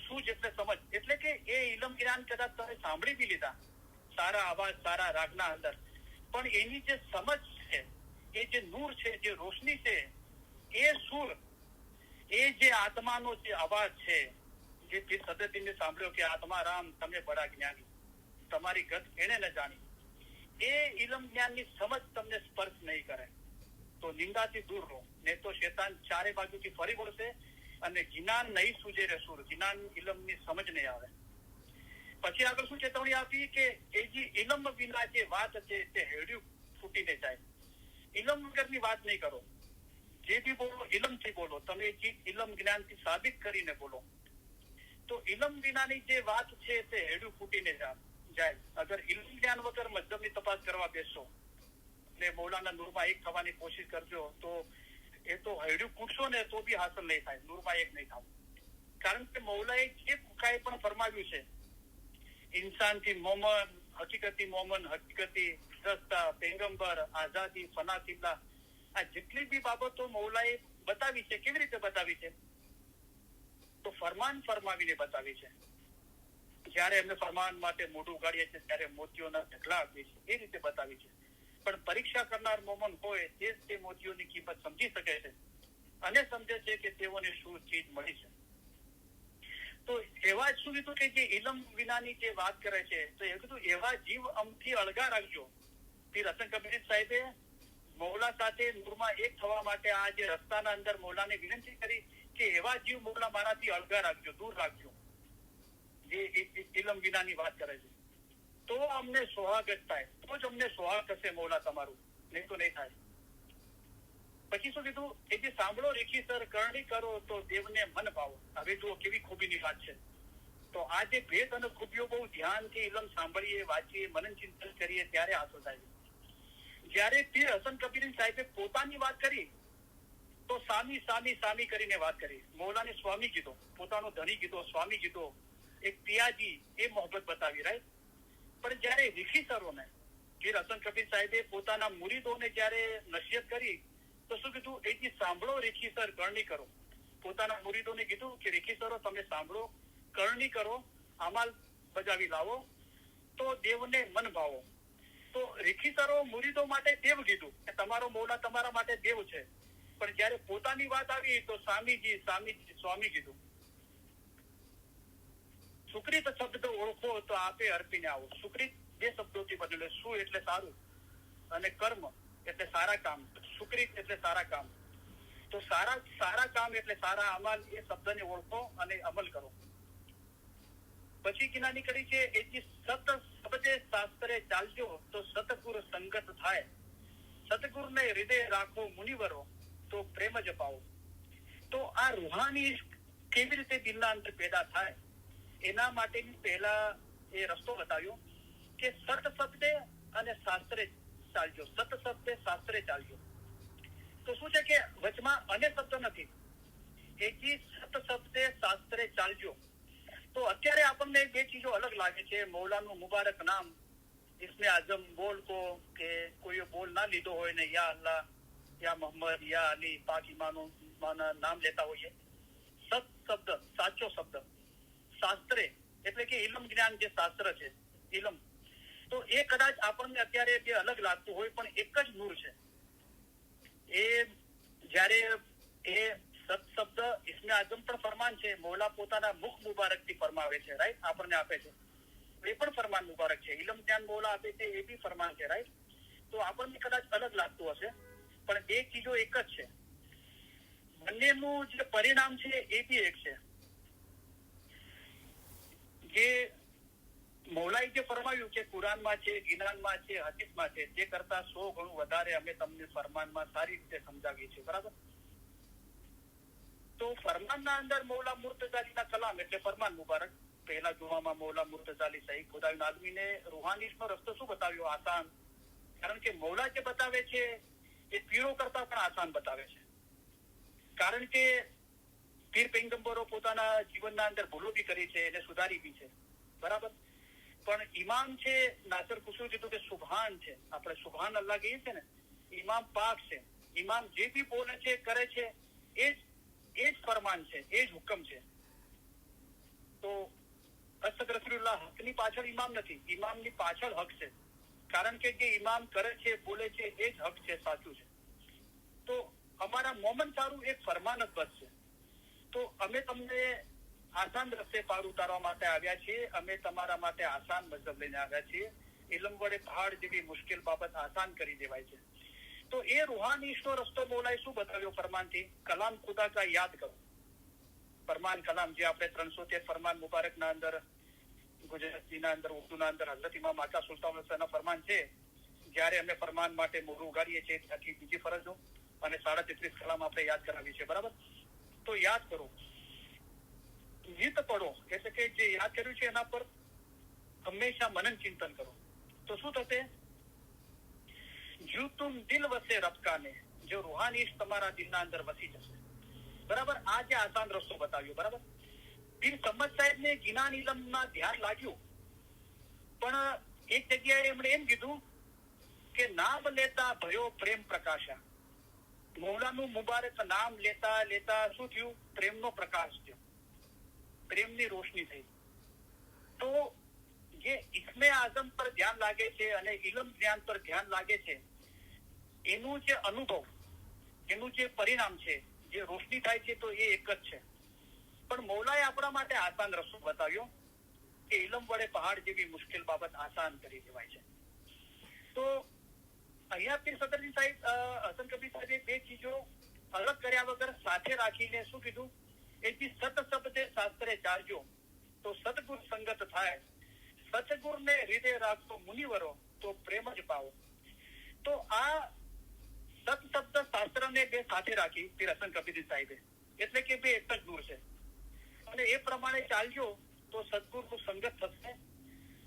સૂજ એટલે સમજ. એટલે કે એ ઇલમ જ્ઞાન કદાચ તમે સાંભળી બી લીધા સારા અવાજ, સારા રાગના અંદર, પણ એની જે સમજ છે, એ જે નૂર છે, જે રોશની છે, એ સુર, એ જે આત્માનો જે અવાજ છે, જે પીર સદતીને સાંભળ્યો કે આત્મા રામ તમે બડા જ્ઞાની, તમારી ગત એને ન જાણી, એ ઇલમ જ્ઞાનની સમજ તમને સ્પર્શ નહીં કરે તો નિંદાથી દૂર રહો, નહીં તો શેતાન ચારે બાજુથી ફરી વળશે અને જ્ઞાન નહીં સૂજે રે સુર. જ્ઞાન ઇલમની સમજ નહીં આવે. પછી આગળ શું ચેતવણી આપી કે એ જે ઇલમ વિના જે વાત છે તે હેડ્યું ફૂટીને જાય. ઇલમ વગરની વાત નહીં કરો. જે બી બોલો ઇલમથી બોલો. તમે જે ઇલમ જ્ઞાનથી સાબિત કરીને બોલો. તો ઇલમ વિનાની જે વાત છે તે હેડું ફૂટીને જાય. અગર ઇલમ જ્ઞાન વગર મજ્જબની તપાસ કરવા બેસો ને મૌલાના નૂરમાં એક થવાની કોશિશ કરજો તો એ તો હેડું ફૂટશો ને તો બી હાંસલ નહીં થાય, નૂરમાં એક નહીં થાય. કારણ કે મૌલાએ જે કાંઈ પણ ફરમાવ્યું છે, ઇન્સાનથી મોમન, હકીકતી મોમન, હકીકતી રસ્તા, પેગંબર, આઝાદી, ફનાતિલ્લા, આ જેટલી બી બાબતો મૌલાએ બતાવી છે, કેવી રીતે બતાવી છે? તો ફરમાન ફરમાવીને બતાવી છે. જયારે એમને ફરમાન માટે મોઢું ઉગાડીએ છીએ ત્યારે મોતીઓના ઢગલા આપીએ છીએ, એ રીતે બતાવી છે. પણ પરીક્ષા કરનાર મોમન હોય તે જ તે મોતીઓની કિંમત સમજી શકે છે અને સમજે છે કે તેઓને શું ચીજ મળી છે. તો એવા જ શું કીધું કે જે ઇલમ વિનાની જે વાત કરે છે તો એ કીધું એવા જીવ અમથી અળગા રાખજો. પીર હસન કબીર સાહેબે મૌલા સાથે નૂરમાં એક થવા માટે આ જે રસ્તાના અંદર મૌલાને વિનંતી કરી કે એવા જીવ મૌલા મારાથી અળગા રાખજો, દૂર રાખજો, જે ઇલમ વિનાની વાત કરે છે. તો અમને સોહાગત થાય, તો જ અમને સોહાગ થશે મૌલા તમારું, નહીં તો નહીં થાય. પછી શું કીધું? એ જે સાંભળો રીખી સર કરણી કરો તો દેવને મન ભાવો. હવે જુઓ કેવી ખૂબીની વાત છે. તો આ જે ભેદ અને ખૂબીઓ બહુ ધ્યાનથી ઇલમ સાંભળીએ, વાંચીએ, મનન ચિંતન કરીએ ત્યારે હાંસલ થાય છે. જયારે પીર હસન કબીર સાહેબે પોતાની વાત કરી તો સામી સામી સામી કરીને વાત કરી. મૌલાને સ્વામી કીધો, પોતાનો ધણી કીધો, સ્વામી કીધો, એક પિયાજી, એ મોહબ્બત બતાવી, રાઈટ. પણ જયારે રીખીસરોને પીર હસન કબીર સાહેબે પોતાના મુરીદોને જયારે નસીહત કરી તો શું કીધું? એથી સાંભળો રીખીસર કરણી કરો. પોતાના મુરીદોને કીધું કે રીખીસરો તમે સાંભળો, કરણી કરો, અમાલ બજાવી લાવો તો દેવને મન ભાવો. તો રીખીસરો મુરીદો માટે દેવ કીધું કે તમારો મૌલા તમારા માટે દેવ છે. પણ જયારે પોતાની વાત આવી તો સ્વામીજી સ્વામીજી સ્વામી કીધું. સુકૃત શબ્દ ઓળખો તો આપે અર્પીને આવો. સુકૃત બે શબ્દોથી બનેલો. શું એટલે સારું અને કર્મ એટલે સારા કામ. સુકૃત એટલે સારા કામ. તો સારા કામ એટલે સારા અમલ, એ શબ્દને ઓળખો અને અમલ કરો. પછી કિનાની કરી છે એથી સત શબ્દે શાસ્ત્રે ચાલજો તો સતગુર સંગત થાય. સતગુરને હૃદય રાખો મુનિવરો તો પ્રેમ જ પાવો. તો આ રૂહાની કેવી રીતે દિલના અંદર પેદા થાય એના માટેની પહેલા એ રસ્તો બતાવ્યો કે સત શબ્દે અને શાસ્ત્રે ચાલજો. સત શબ્દે શાસ્ત્રે ચાલજો. તો શું છે કે વચમાં અને શબ્દ નથી, એથી સત શબ્દે શાસ્ત્રે ચાલજો. તો અત્યારે આપણને બે ચીજો અલગ લાગે છે. મૌલાનું મુબારક નામ, इसमें आजम बोल को के कोई बोल ना लीधो हो ने या अल्लाह या मोहम्मद या अली पाक ईमानो माना नाम लेता होइए સત શબ્દ સાચો શબ્દ શાસ્ત્રે એટલે કે ઇલમ જ્ઞાન જે શાસ્ત્ર છે ઇલમ તો એ કદાચ આપણને અત્યારે જે અલગ લાગતું હોય પણ એક જ નૂર છે એ જ્યારે એ સત શબ્દ ઇસ્મે આઝમ પણ ફરમાન છે મૌલા પોતાના મુખ મુબારક થી ફરમાવે છે રાઈટ આપણને આપે છે એ પણ ફરમાન મુબારક છે ઇલમ જ્ઞાન મૌલા આપે છે એ બી ફરમાન છે રાઈટ તો આપણને કદાચ અલગ લાગતું હશે પણ બે ચીજો એક જ છે બંનેનું જે પરિણામ છે એ બી એક છે જે મૌલાએ જે ફરમાવ્યું છે કુરાનમાં છે ગિનાનમાં છે હદીસમાં છે તે કરતા 100 ગણું વધારે અમે તમને ફરમાનમાં સારી રીતે સમજાવીએ છીએ બરાબર તો ફરમાનના અંદર મૌલા મુર્તઝાલીના કલામ એટલે ફરમાન મુબારક પહેલા જુમામાં મૌલા મુર્તઝાલી સહી ખુદાયુન આદમીને રૂહાનીનો રસ્તો શું બતાવ્યો આસાન કારણ કે મૌલા જે બતાવે છે એ પીરો કરતા પણ આસાન બતાવે છે કારણ કે પીર પૈગંબરો પોતાના જીવનના અંદર ભૂલો બી કરી છે એને સુધારી બી છે બરાબર પણ ઇમામ છે નાસર કુસુર કીધું કે સુભાન છે આપણે સુભાન અલ્લાહ કહીએ છે ને ઇમામ પાક છે ઇમામ જે બી બોલે છે કરે છે એ જ ફરમાન છે એ જ હુકમ છે તો અસ્તગફિરુલ્લાહ હકની પાછળ ઇમામ નથી ઇમામની પાછળ હક છે કારણ કે જે ઇમામ કરે છે બોલે છે એ જ હક છે સાચું છે તો અમારા મોમન સારું એક ફરમાન જ બસ છે તો અમે તમને આસાન રસ્તે પાર ઉતારવા માટે આવ્યા છીએ અમે તમારા માટે આસાન મતલબ લઈને આવ્યા છીએ ઇલમ વડે પહાડ જેવી મુશ્કેલ બાબત આસાન કરી દેવાય છે તો એ રૂહાનીનો રસ્તો બોલાય શું બતાવ્યો ફરમાનથી કલામ ખુદા કા યાદ કરો ફરમાન કલામ જે આપણે 313 ફરમાન મુબારકના અંદર ગુજરાતીના અંદર ઉર્દુના અંદર હઝરત ઇમામ આકા સુલતાન ના ફરમાન છે જ્યારે અમે ફરમાન માટે મોઢું ઉગાડીએ છીએ ત્યાંથી બીજી ફરજો અને 33 કલામ આપણે યાદ કરાવી છે બરાબર તો યાદ કરો ગીત પડો એટલે કે જે યાદ કર્યું છે એના પર હંમેશા મનન ચિંતન કરો તો શું થશે જો તુમ દિલ વસે રબકાને જો રૂહાની તમારા દિલના અંદર વસી જશે બરાબર આ જે આસાન રસ્તો બતાવ્યો બરાબર પીર સમદ સાહેબને ગિનાન ઇલમમાં ધ્યાન લાગ્યું પણ એક જગ્યાએ એમણે એમ કીધું કે નામ લેતા ભયો પ્રેમ પ્રકાશા મૌલાનું મુબારક નામ લેતા લેતા શું થયું પ્રેમનો પ્રકાશ થયો પ્રેમની રોશની થઈ તો જે ઇસ્મે આઝમ પર ધ્યાન લાગે છે અને ઇલમ જ્ઞાન પર ધ્યાન લાગે છે એનું જે અનુભવ એનું જે પરિણામ છે જે રોશની થાય છે તો એ એક જ છે પણ મૌલાએ આપણા માટે આસાન રસ્તો બતાવ્યો કે ઇલમ વડે પહાડ જેવી મુશ્કેલ બાબત આસાન કરી દેવાય છે તો અહીંયા પીર સદરજી સાહેબ હસન કબીર સાહેબે બે ચીજો અલગ કર્યા વગર સાથે રાખીને શું કીધું એથી સત શબ્દે શાસ્ત્રે ચાલજો તો સદગુર સંગત થાય સતગુરને હૃદય રાખતો મુનિવરો તો પ્રેમ જ પાવો તો આ સત શબ્દ શાસ્ત્રને બે સાથે રાખી પીર હસન કબીર સાહેબે એટલે કે બે એક જ દૂર છે અને એ પ્રમાણે ચાલજો તો સદગુરનું સંગત થશે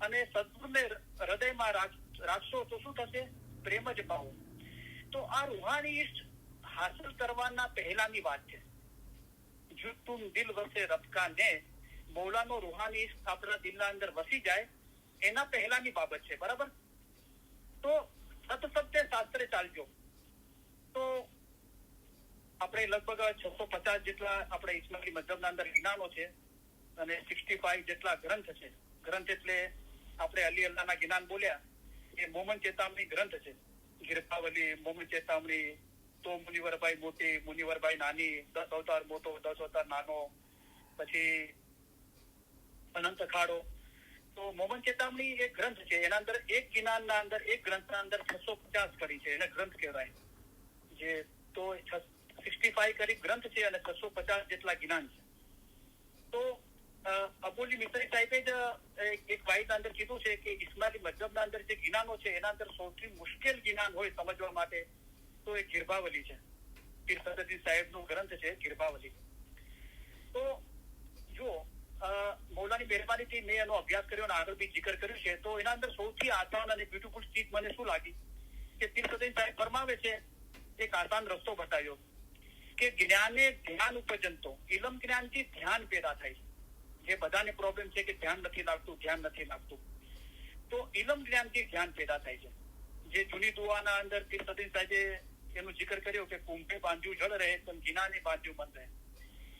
અને સદગુરને હૃદયમાં રાખશો તો શું થશે પ્રેમ જ પાવો તો આ રૂહાની ઈષ્ટ હાંસલ કરવાના પહેલાની વાત છે જો તુમ દિલ વસે રબકા ને મૌલાનો રૂહાની ઈષ્ટ આપણા દિલના અંદર વસી જાય એના પહેલાની બાબત છે બરાબર તો સત શબ્દે શાસ્ત્રે ચાલજો તો આપણે લગભગ 650 જેટલા આપણે ઇસ્માઇલી મઝહબના અંદર જ્ઞાનો છે અને 65 જેટલા ગ્રંથ છે ગ્રંથ એટલે આપણે અલી અલ્લાહના જ્ઞાન બોલ્યા એ મોમન ચેતામણી ગ્રંથ છે ગિરપાવલી મોમન ચેતામણી તો મુનિવરભાઈ મોટી મુનિવરભાઈ નાની 10 અવતાર મોટો 10 અવતાર નાનો પછી અનંત અખાડો તો મોમન ચેતામણી એક ગ્રંથ છે એના અંદર એક જ્ઞાનના અંદર એક ગ્રંથના અંદર 650 કરી છે એને ગ્રંથ કહેવાય જે તો 65 કરી ગ્રંથ છે અને 650 જેટલા જ્ઞાન છે તો અબુલી મિસ્ત્રી સાહેબે જ એક વાઈના અંદર કીધું છે કે ઇસ્માઇલી મઝહબના અંદર જે જ્ઞાનો છે એના અંદર સૌથી મુશ્કેલ જ્ઞાન હોય સમજવા માટે તો એ ગિરબાવલી છે પીર સદરજી સાહેબનું ગ્રંથ છે ગિરબાવલી તો જો મૌલાની મહેરબાનીથી મેં એનો અભ્યાસ કર્યો અને આગળ બી જિકર કર્યું છે તો એના અંદર સૌથી આસાન અને બ્યુટીફુલ ચીજ મને શું લાગી કે પીર સદરજી સાહેબ ફરમાવે છે એક આસાન રસ્તો બતાવ્યો કે જ્ઞાને ધ્યાન ઉપજંતો ઇલમ જ્ઞાનથી ધ્યાન પેદા થાય જે બધાને પ્રોબ્લેમ છે કે ધ્યાન નથી લાગતું તો ઇલમ જ્ઞાનથી ધ્યાન પેદા થાય છે. જે જૂની દુઆના અંદર પીર સદીન સાહેબે એનું જિકર કર્યો કે કુંભે બાંધ્યું જળ રહે પણ ગિનાને બાંધ્યું મન રહે,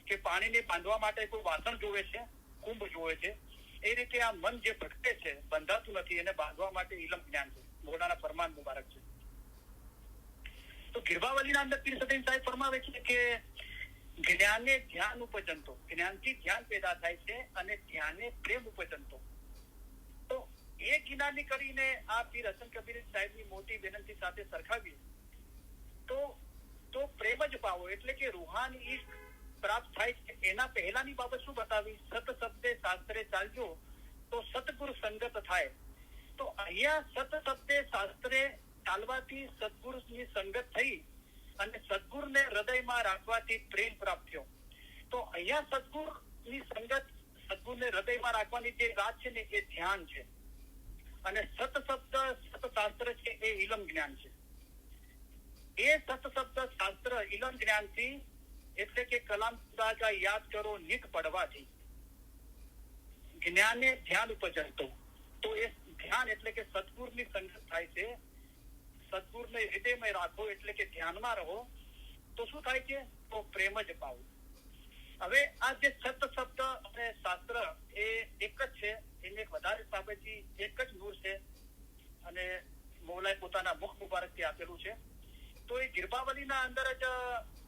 કે પાણીને બાંધવા માટે કોઈ વાસણ જોવે છે, કુંભ જોવે છે. એ રીતે આ મન જે ભટકે છે, બંધાતું નથી, એને બાંધવા માટે ઇલમ જ્ઞાન છે. મોલાના ફરમાન મુબારક છે. તો ગિરબાવલીના અંદર પીર સદીન સાહેબ ફરમાવે છે કે જ્ઞાને ધ્યાન ઉપજંતો, જ્ઞાનથી ધ્યાન પેદા થાય છે અને ધ્યાને પ્રેમ ઉપજંતો. તો એ જ્ઞાની કરીને આ પીર હસન કબીર સાહેબની મોટી વિનંતી સાથે સરખાવીએ તો પ્રેમ જ પાવો એટલે કે રૂહાની ઈશ્ક પ્રાપ્ત થાય છે. એના પહેલાની બાબત શું બતાવી? સત શબ્દે શાસ્ત્રે ચાલજો તો સતગુરુ સંગત થાય. તો અહીંયા સત શબ્દે શાસ્ત્રે ચાલવાથી સદગુરુની સંગત થઈ અને સદગુરુને હૃદયમાં રાખવાથી પ્રેમ પ્રાપ્ત થયો. તો અહીંયા સદગુરુની સંગત, સદગુરુને હૃદયમાં રાખવાની જે વાત છે ને એ ધ્યાન છે, અને સત શબ્દ સત શાસ્ત્ર છે એ ઇલમ જ્ઞાન છે. એ સત શબ્દ શાસ્ત્ર ઇલમ જ્ઞાનથી એટલે કે કલામ ખુદા યાદ કરો નિત પડવાથી જ્ઞાને ધ્યાન ઉપજતો. તો એ ધ્યાન એટલે કે સદગુરુની સંગત થાય છે. સદગુરુને હૃદયમાં રાખો એટલે કે ધ્યાનમાં રહો તો શું થાય છે? તો પ્રેમ જ પાવો. હવે આ જે સત શબ્દ અને શાસ્ત્ર એ એક જ છે, એને એક વધારે સાબેથી એક જ નૂર છે અને મૌલાએ પોતાના મુખ મુબારકથી આપેલું છે. તો એ ગિરબાવલીના અંદર જ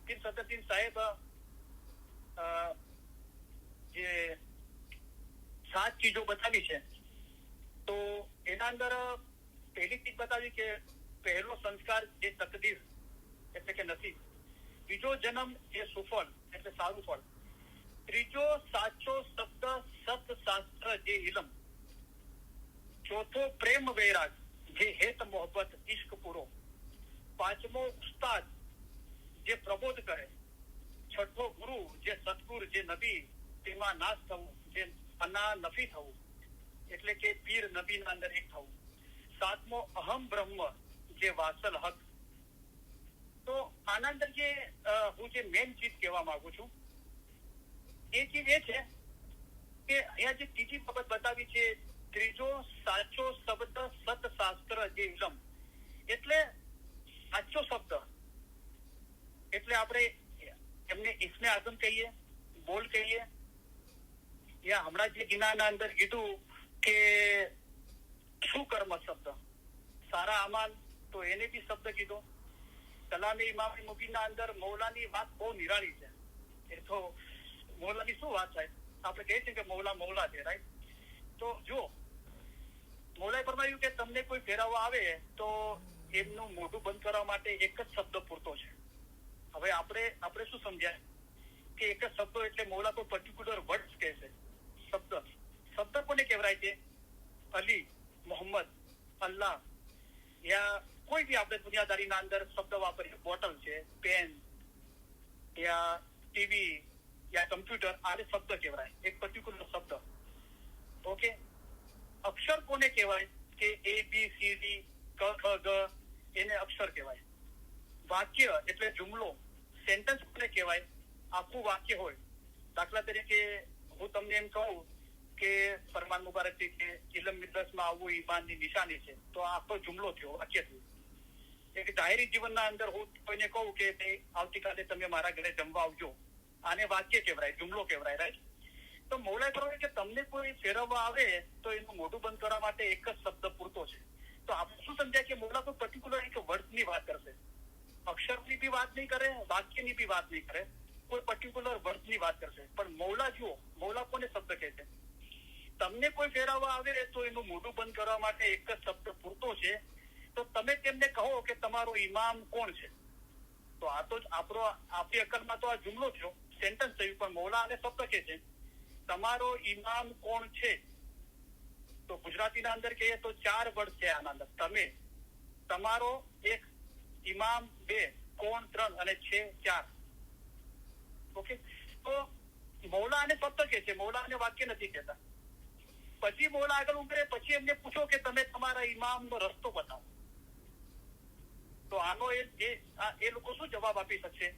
પીર સદરુદ્દીન સાહેબ જે 7 ચીજો બતાવી છે, તો એના અંદર પહેલી ચીજ બતાવી કે પહેલો સંસ્કાર એ તકદીર એટલે કે નસીબ, બીજો જન્મ એ સુફળ એટલે સારું ફળ, ત્રીજો સાચો શબ્દ સત શાસ્ત્ર જે ઇલમ, ચોથો પ્રેમ વૈરાગ જે હેત મોહબ્બત ઇશ્ક પૂરો, પાંચમો ઉસ્તાદ જે પ્રબોધ કરે, છઠ્ઠો ગુરુ જે સદગુરુ જે નબી તેમાં નાશ થવું, જે અના નફી થવું એટલે કે પીર નબીના અંદર એક થવું, સાતમો અહમ બ્રહ્મ જે વાસલ હક. તો આના અંદર જે હું જે મેન ચીજ કહેવા માંગુ છું એ ચીજ એ છે કે અહીંયા જે ત્રીજી બાબત બતાવી છે, ત્રીજો સાચો શબ્દ સત શાસ્ત્ર જે ઇલમ, એટલે સાચો શબ્દ એટલે આપણે એમને ઇસ્મે આઝમ કહીએ, બોલ કહીએ, યા હમણાં જે ગિનાના અંદર કીધું કે શું કર્મ શબ્દ, સારા અમાલ, તો એને બી શબ્દ કીધો. કલામે ઇમામ મુબીનના અંદર મૌલાની વાત બહુ નિરાળી છે. એ તો મૌલાની શું વાત થાય, આપણે કહીએ છીએ કે મૌલા મૌલા છે, રાઈટ? તો જો મૌલાએ ફરમાવ્યું કે તમને કોઈ ફેરવવા આવે તો એમનું મોઢું બંધ કરવા માટે એક જ શબ્દ પૂરતો છે. હવે આપણે શું સમજ્યા કે એક જ શબ્દો એટલે મૌલા કોઈ પર્ટિક્યુલર વર્ડ કહે છે. શબ્દ કોને કહેવાય છે? અલી, મોહમ્મદ, અલ્લાહ, યા કોઈ બી આપણે દુનિયાદારીના અંદર શબ્દ વાપરીએ, બોટલ છે, પેન યા ટીવી યા કમ્પ્યુટર, આને શબ્દ કહેવાય, એક પર્ટિક્યુલર શબ્દ. ઓકે, અક્ષર કોને કહેવાય? કે એ બી સી ડી ક ખ ગ, એને અક્ષર કહેવાય. વાક્ય એટલે જુમલો, સેન્ટેન્સ કોને કહેવાય? આખું વાક્ય હોય. દાખલા તરીકે હું તમને એમ કહું કે ફરમાન મુબારક છે કે ઇલમ મિદ્રસમાં આવવું ઈમાનની નિશાની છે, તો આખો જુમલો થયો, વાક્ય થયું. એક જાહેરી જીવનના અંદર હું કોઈને કહું કે ભાઈ આવતીકાલે તમે મારા ઘરે જમવા આવજો, આને વાક્ય કહેવાય, જુમલો કહેવાય, રાઈટ? તો મૌલાએ કહ્યું કે તમને કોઈ ફેરવવા આવે તો એનું મોઢું બંધ કરવા માટે એક જ શબ્દ પૂરતો છે. તો આપણે શું સમજ્યા કે મૌલા કોઈ પર્ટિક્યુલર એક વર્ડની વાત કરશે, અક્ષરની બી વાત નહીં કરે, વાક્યની બી વાત નહીં કરે, કોઈ પર્ટિક્યુલર વર્ડની વાત કરશે. પણ મૌલા જુઓ, મૌલા કોને શબ્દ કહે છે? તમને કોઈ ફેરવવા આવે તો એનું મોઢું બંધ કરવા માટે એક જ શબ્દ પૂરતો છે. તો તમે તેમને કહો કે તમારો ઇમામ કોણ છે, તો આ તો આપણી અકલમાં તો આ જુમલો થયો, સેન્ટેન્સ થયું. પણ મૌલા આને શબ્દ કહે છે, તમારો ઇમામ કોણ છે. તો ગુજરાતીના અંદર કહીએ તો 4 વર્ડ છે આના અંદર. તમે, તમારો 1, ઇમામ 2, કોણ 3 અને છે 4. ઓકે, તો મૌલા આને શબ્દ કહે છે, મૌલા આને વાક્ય નથી કહેતા. પછી મૌલા આગળ ઉતરે, પછી એમને પૂછો કે તમે તમારા ઇમામનો રસ્તો બતાવો, તો આનો એ લોકો શું જવાબ આપી શકશે?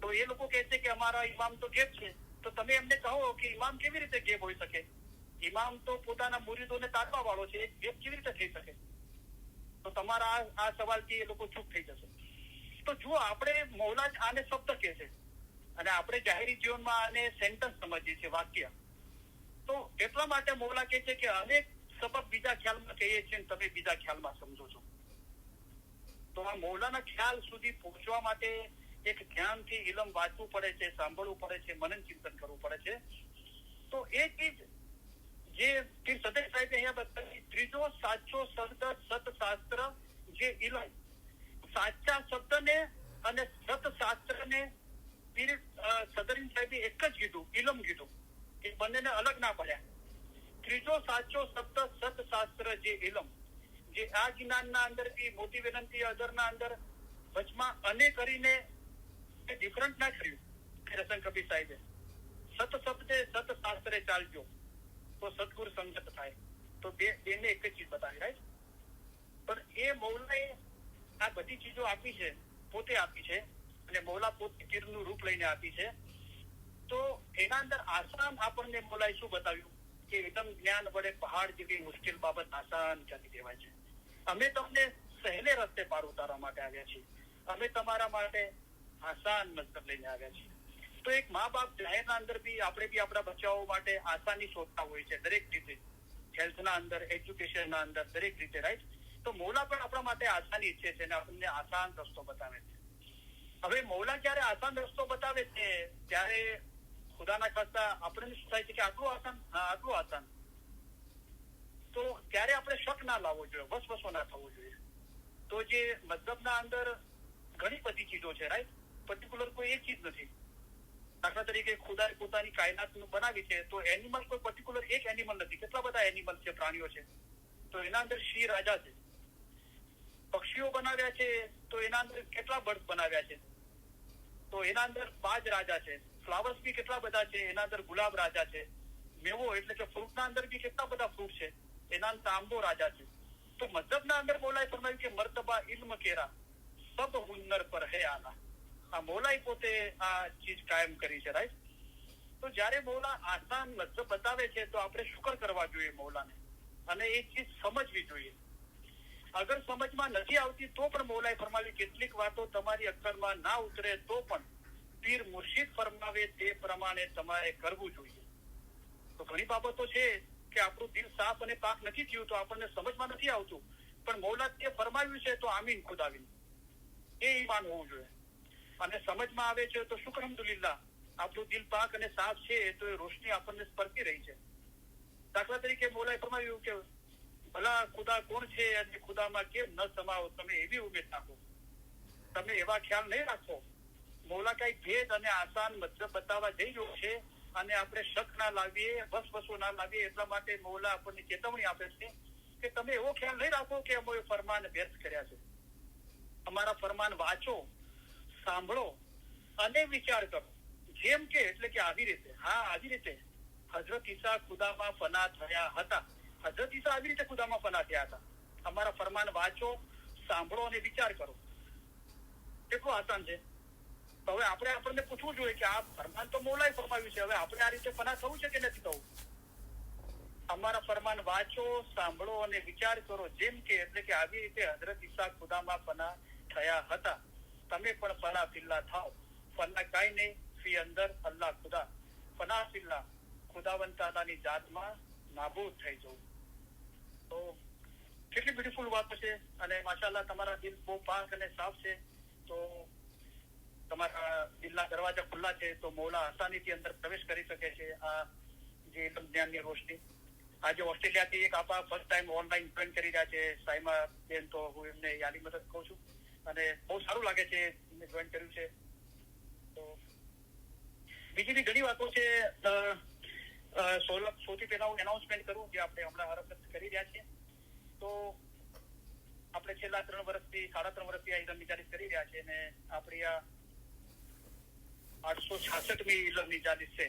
તો એ લોકો કહે છે કે અમારા ઇમામ તો ગેપ છે. તો તમે એમને કહો કે ઇમામ કેવી રીતે ગેપ હોઈ શકે? ઇમામ તો પોતાના મુરીદોને તારવા વાળો છે, એ કેવી રીતે થઈ શકે? તો તમારા આ સવાલથી એ લોકો ચૂપ થઈ જશે. તો જો આપણે મૌલા આને શબ્દ કહે છે અને આપણે જાહેરી જીવનમાં આને સેન્ટન્સ સમજીએ છીએ, વાક્ય. તો એટલા માટે મૌલા કહે છે કે અનેક સબબ બીજા ખ્યાલમાં કહીએ છીએ, તમે બીજા ખ્યાલમાં સમજો છો. તો આ મૌલાના ખ્યાલ સુધી પહોંચવા માટે એક ધ્યાનથી ઇલમ વાંચવું પડે છે, સાંભળવું પડે છે, મનન ચિંતન કરવું પડે છે. તો એ ચીજ જે પીર સદૈ સાહેબે અહીંયા બતાવી, ત્રીજો સાચો શબ્દ સતશાસ્ત્ર, જે ઇલમ, સાચા શબ્દને અને સતશાસ્ત્રને પીર સદરીન સાહેબે એક જ કીધું, ઇલમ કીધું, એ બંનેને અલગ ના પડ્યા. ત્રીજો સાચો શબ્દ સતશાસ્ત્ર, જે ઇલમ, જે આ જ્ઞાનના અંદર બી મોટી વિનંતી અદરના અંદર વચમાં અને કરીને ડિફરન્ટ ના કર્યું રસન કબીર સાહેબે. સત શબ્દે સતશાસ્ત્રે ચાલજો તો સદગુરુ સંગત થાય. તો બેને એક જ ચીજ બતાવી, રાઈટ. પણ એ મૌલાએ આ બધી ચીજો આપી છે, પોતે આપી છે, અને મૌલા પોતે પીરનું રૂપ લઈને આપી છે. તો એના અંદર આસાન આપણને મૌલાએ શું બતાવ્યું કે એકદમ જ્ઞાન વડે પહાડ જેવી મુશ્કેલ બાબત આસાન કરી દેવાય છે. અમે તમને સહેલે રસ્તે પાર ઉતારવા માટે આવ્યા છીએ. અમે તમારા માટે આસાન મતલબ લઈને આવ્યા છીએ. તો એક મા બાપ જાહેરના અંદર બી આપણે બી આપણા બચ્ચાઓ માટે આસાની શોધતા હોય છે, દરેક રીતે, હેલ્થના અંદર, એજ્યુકેશનના અંદર, દરેક રીતે, રાઈટ. તો મૌલા પણ આપણા માટે આસાની ઈચ્છે છે અને આપણને આસાન રસ્તો બતાવે છે. હવે મૌલા જયારે આસાન રસ્તો બતાવે છે ત્યારે ખુદાના ખાસ્તા આપણને શું થાય છે કે આટલું આસાન, હા આટલું આસાન. તો ત્યારે આપણે શક ના લાવવો જોઈએ, વસવસો ના થવો જોઈએ. તો જે મતલબના અંદર ઘણી બધી ચીજો છે, રાઈટ. પર્ટિક્યુલર કોઈ એક ચીજ નથી. દાખલા તરીકે ખુદાએ પોતાની કાયનાત બનાવી છે, તો એનિમલ કોઈ પર્ટિક્યુલર એક એનિમલ નથી. કેટલા બધા એનિમલ છે, પ્રાણીઓ છે. તો એના અંદર સિંહ રાજા છે. પક્ષીઓ બનાવ્યા છે, તો એના અંદર કેટલા બર્ડ બનાવ્યા છે. તો એના અંદર બાજ રાજા છે. ફ્લાવર્સ બી કેટલા બધા છે, એના અંદર ગુલાબ રાજા છે. મેવો એટલે કે ફ્રૂટના અંદર બી કેટલા બધા ફ્રૂટ છે, એના અંદર આંબો રાજા છે. તો મતલબના અંદર મૌલાએ ફરમાવ્યું કે મર્તબા ઇલ્મ કેરા સબ હુન્નર પર હે આના. આ મૌલાએ પોતે આ ચીજ કાયમ કરી છે, રાઈટ. તો જયારે મૌલા આસાન મતલબ બતાવે છે તો આપણે શુકર કરવા જોઈએ મૌલાને, અને એ ચીજ સમજવી જોઈએ. અગર સમજમાં નથી આવતી તો પણ મૌલાએ ફરમાવ્યું કેટલીક વાતો તમારી અક્કલમાં ના ઉતરે તો પણ પીર મુર્શિદ ફરમાવે તે પ્રમાણે તમારે કરવું જોઈએ. તો ઘણી બાબતો છે કે આપણું દિલ સાફ અને પાક નથી થયું તો આપણને સમજમાં નથી આવતું, પણ મૌલા તે ફરમાવ્યું છે તો આમીન ખુદાવીન, એ ઈમાન હોવું જોઈએ. અને સમજમાં આવે છે તો શુક્ર અલ્હમ્દુલિલ્લાહ, આપણું દિલ પાક અને સાફ છે તો એ રોશની આપણને સ્પર્શી રહી છે. દાખલા તરીકે મૌલાએ ફરમાવ્યું કે ભલા ખુદા કોણ છે અને ખુદામાં કેમ ન સમાવો, તમે એવી ઉમેદ નાખો, તમે એવા ખ્યાલ નહીં રાખો. મૌલા કઈ ભેદ અને આસાન મતલબ બતાવવા જઈ રહ્યો છે અને આપણે શક ના લાવીએ, વસવસો ના લાવીએ. એટલા માટે મૌલા આપણને ચેતવણી આપે છે કે તમે એવો ખ્યાલ નહીં રાખો કે અમે ફરમાન વ્યર્થ કર્યા છે. અમારા ફરમાન વાંચો, સાંભળો અને વિચાર કરો. જેમ કે એટલે કે આવી રીતે, હા આવી રીતે હજરત ઈસા ખુદામાં ફના થયા હતા. હજરત ઈસા આવી રીતે ખુદામાં ફના થયા હતા. અમારા ફરમાન વાંચો, સાંભળો અને વિચાર કરો. કેટલું આસાન છે. તો હવે આપણે આપણને પૂછવું જોઈએ કે આ ફરમાન તો મૌલાએ ફરમાવ્યું છે, હવે આપણે આ રીતે ફના થવું છે કે નથી થવું. અમારા ફરમાન વાંચો, સાંભળો અને વિચાર કરો. જેમ કે એટલે કે આવી રીતે હજરત ઈસા ખુદામાં ફના થયા હતા, તમે પણ ફના ફિલ્લા થાઓ. ફના કાંઈ નહીં, ફી અંદર અલ્લાહ ખુદા. ફના ફિલ્લા, ખુદાવંત તાલાની જાતમાં નાબૂદ થઈ જવું. તો કેટલી બ્યુટીફુલ વાતો છે. અને માશાઅલ્લાહ તમારા દિલ બહુ પાક અને સાફ છે. તો તમારા દિલના દરવાજા ખુલ્લા છે તો મૌલા આસાનીથી અંદર પ્રવેશ કરી શકે છે. આ જે જ્ઞાનની રોશની. આજે ઓસ્ટ્રેલિયાથી એક આપા ફર્સ્ટ ટાઈમ ઓનલાઈન જોઈન કરી રહ્યા છે, સાઈમા બેન. તો હું એમને યાની મદદ કહું છું અને બહુ સારું લાગે છે એમને જોઈન કર્યું છે. તો બીજી બી ઘણી વાતો છે. સૌથી પહેલા હું એનાઉન્સમેન્ટ કરું જે આપણે હમણાં હરકત કરી રહ્યા છીએ. તો આપણે છેલ્લા 3 વર્ષથી 3.5 વર્ષથી આ ઇલમ નિજાલિસ કરી રહ્યા છે અને આપણી આ 866મી ઇલમ નિજાલિસ છે.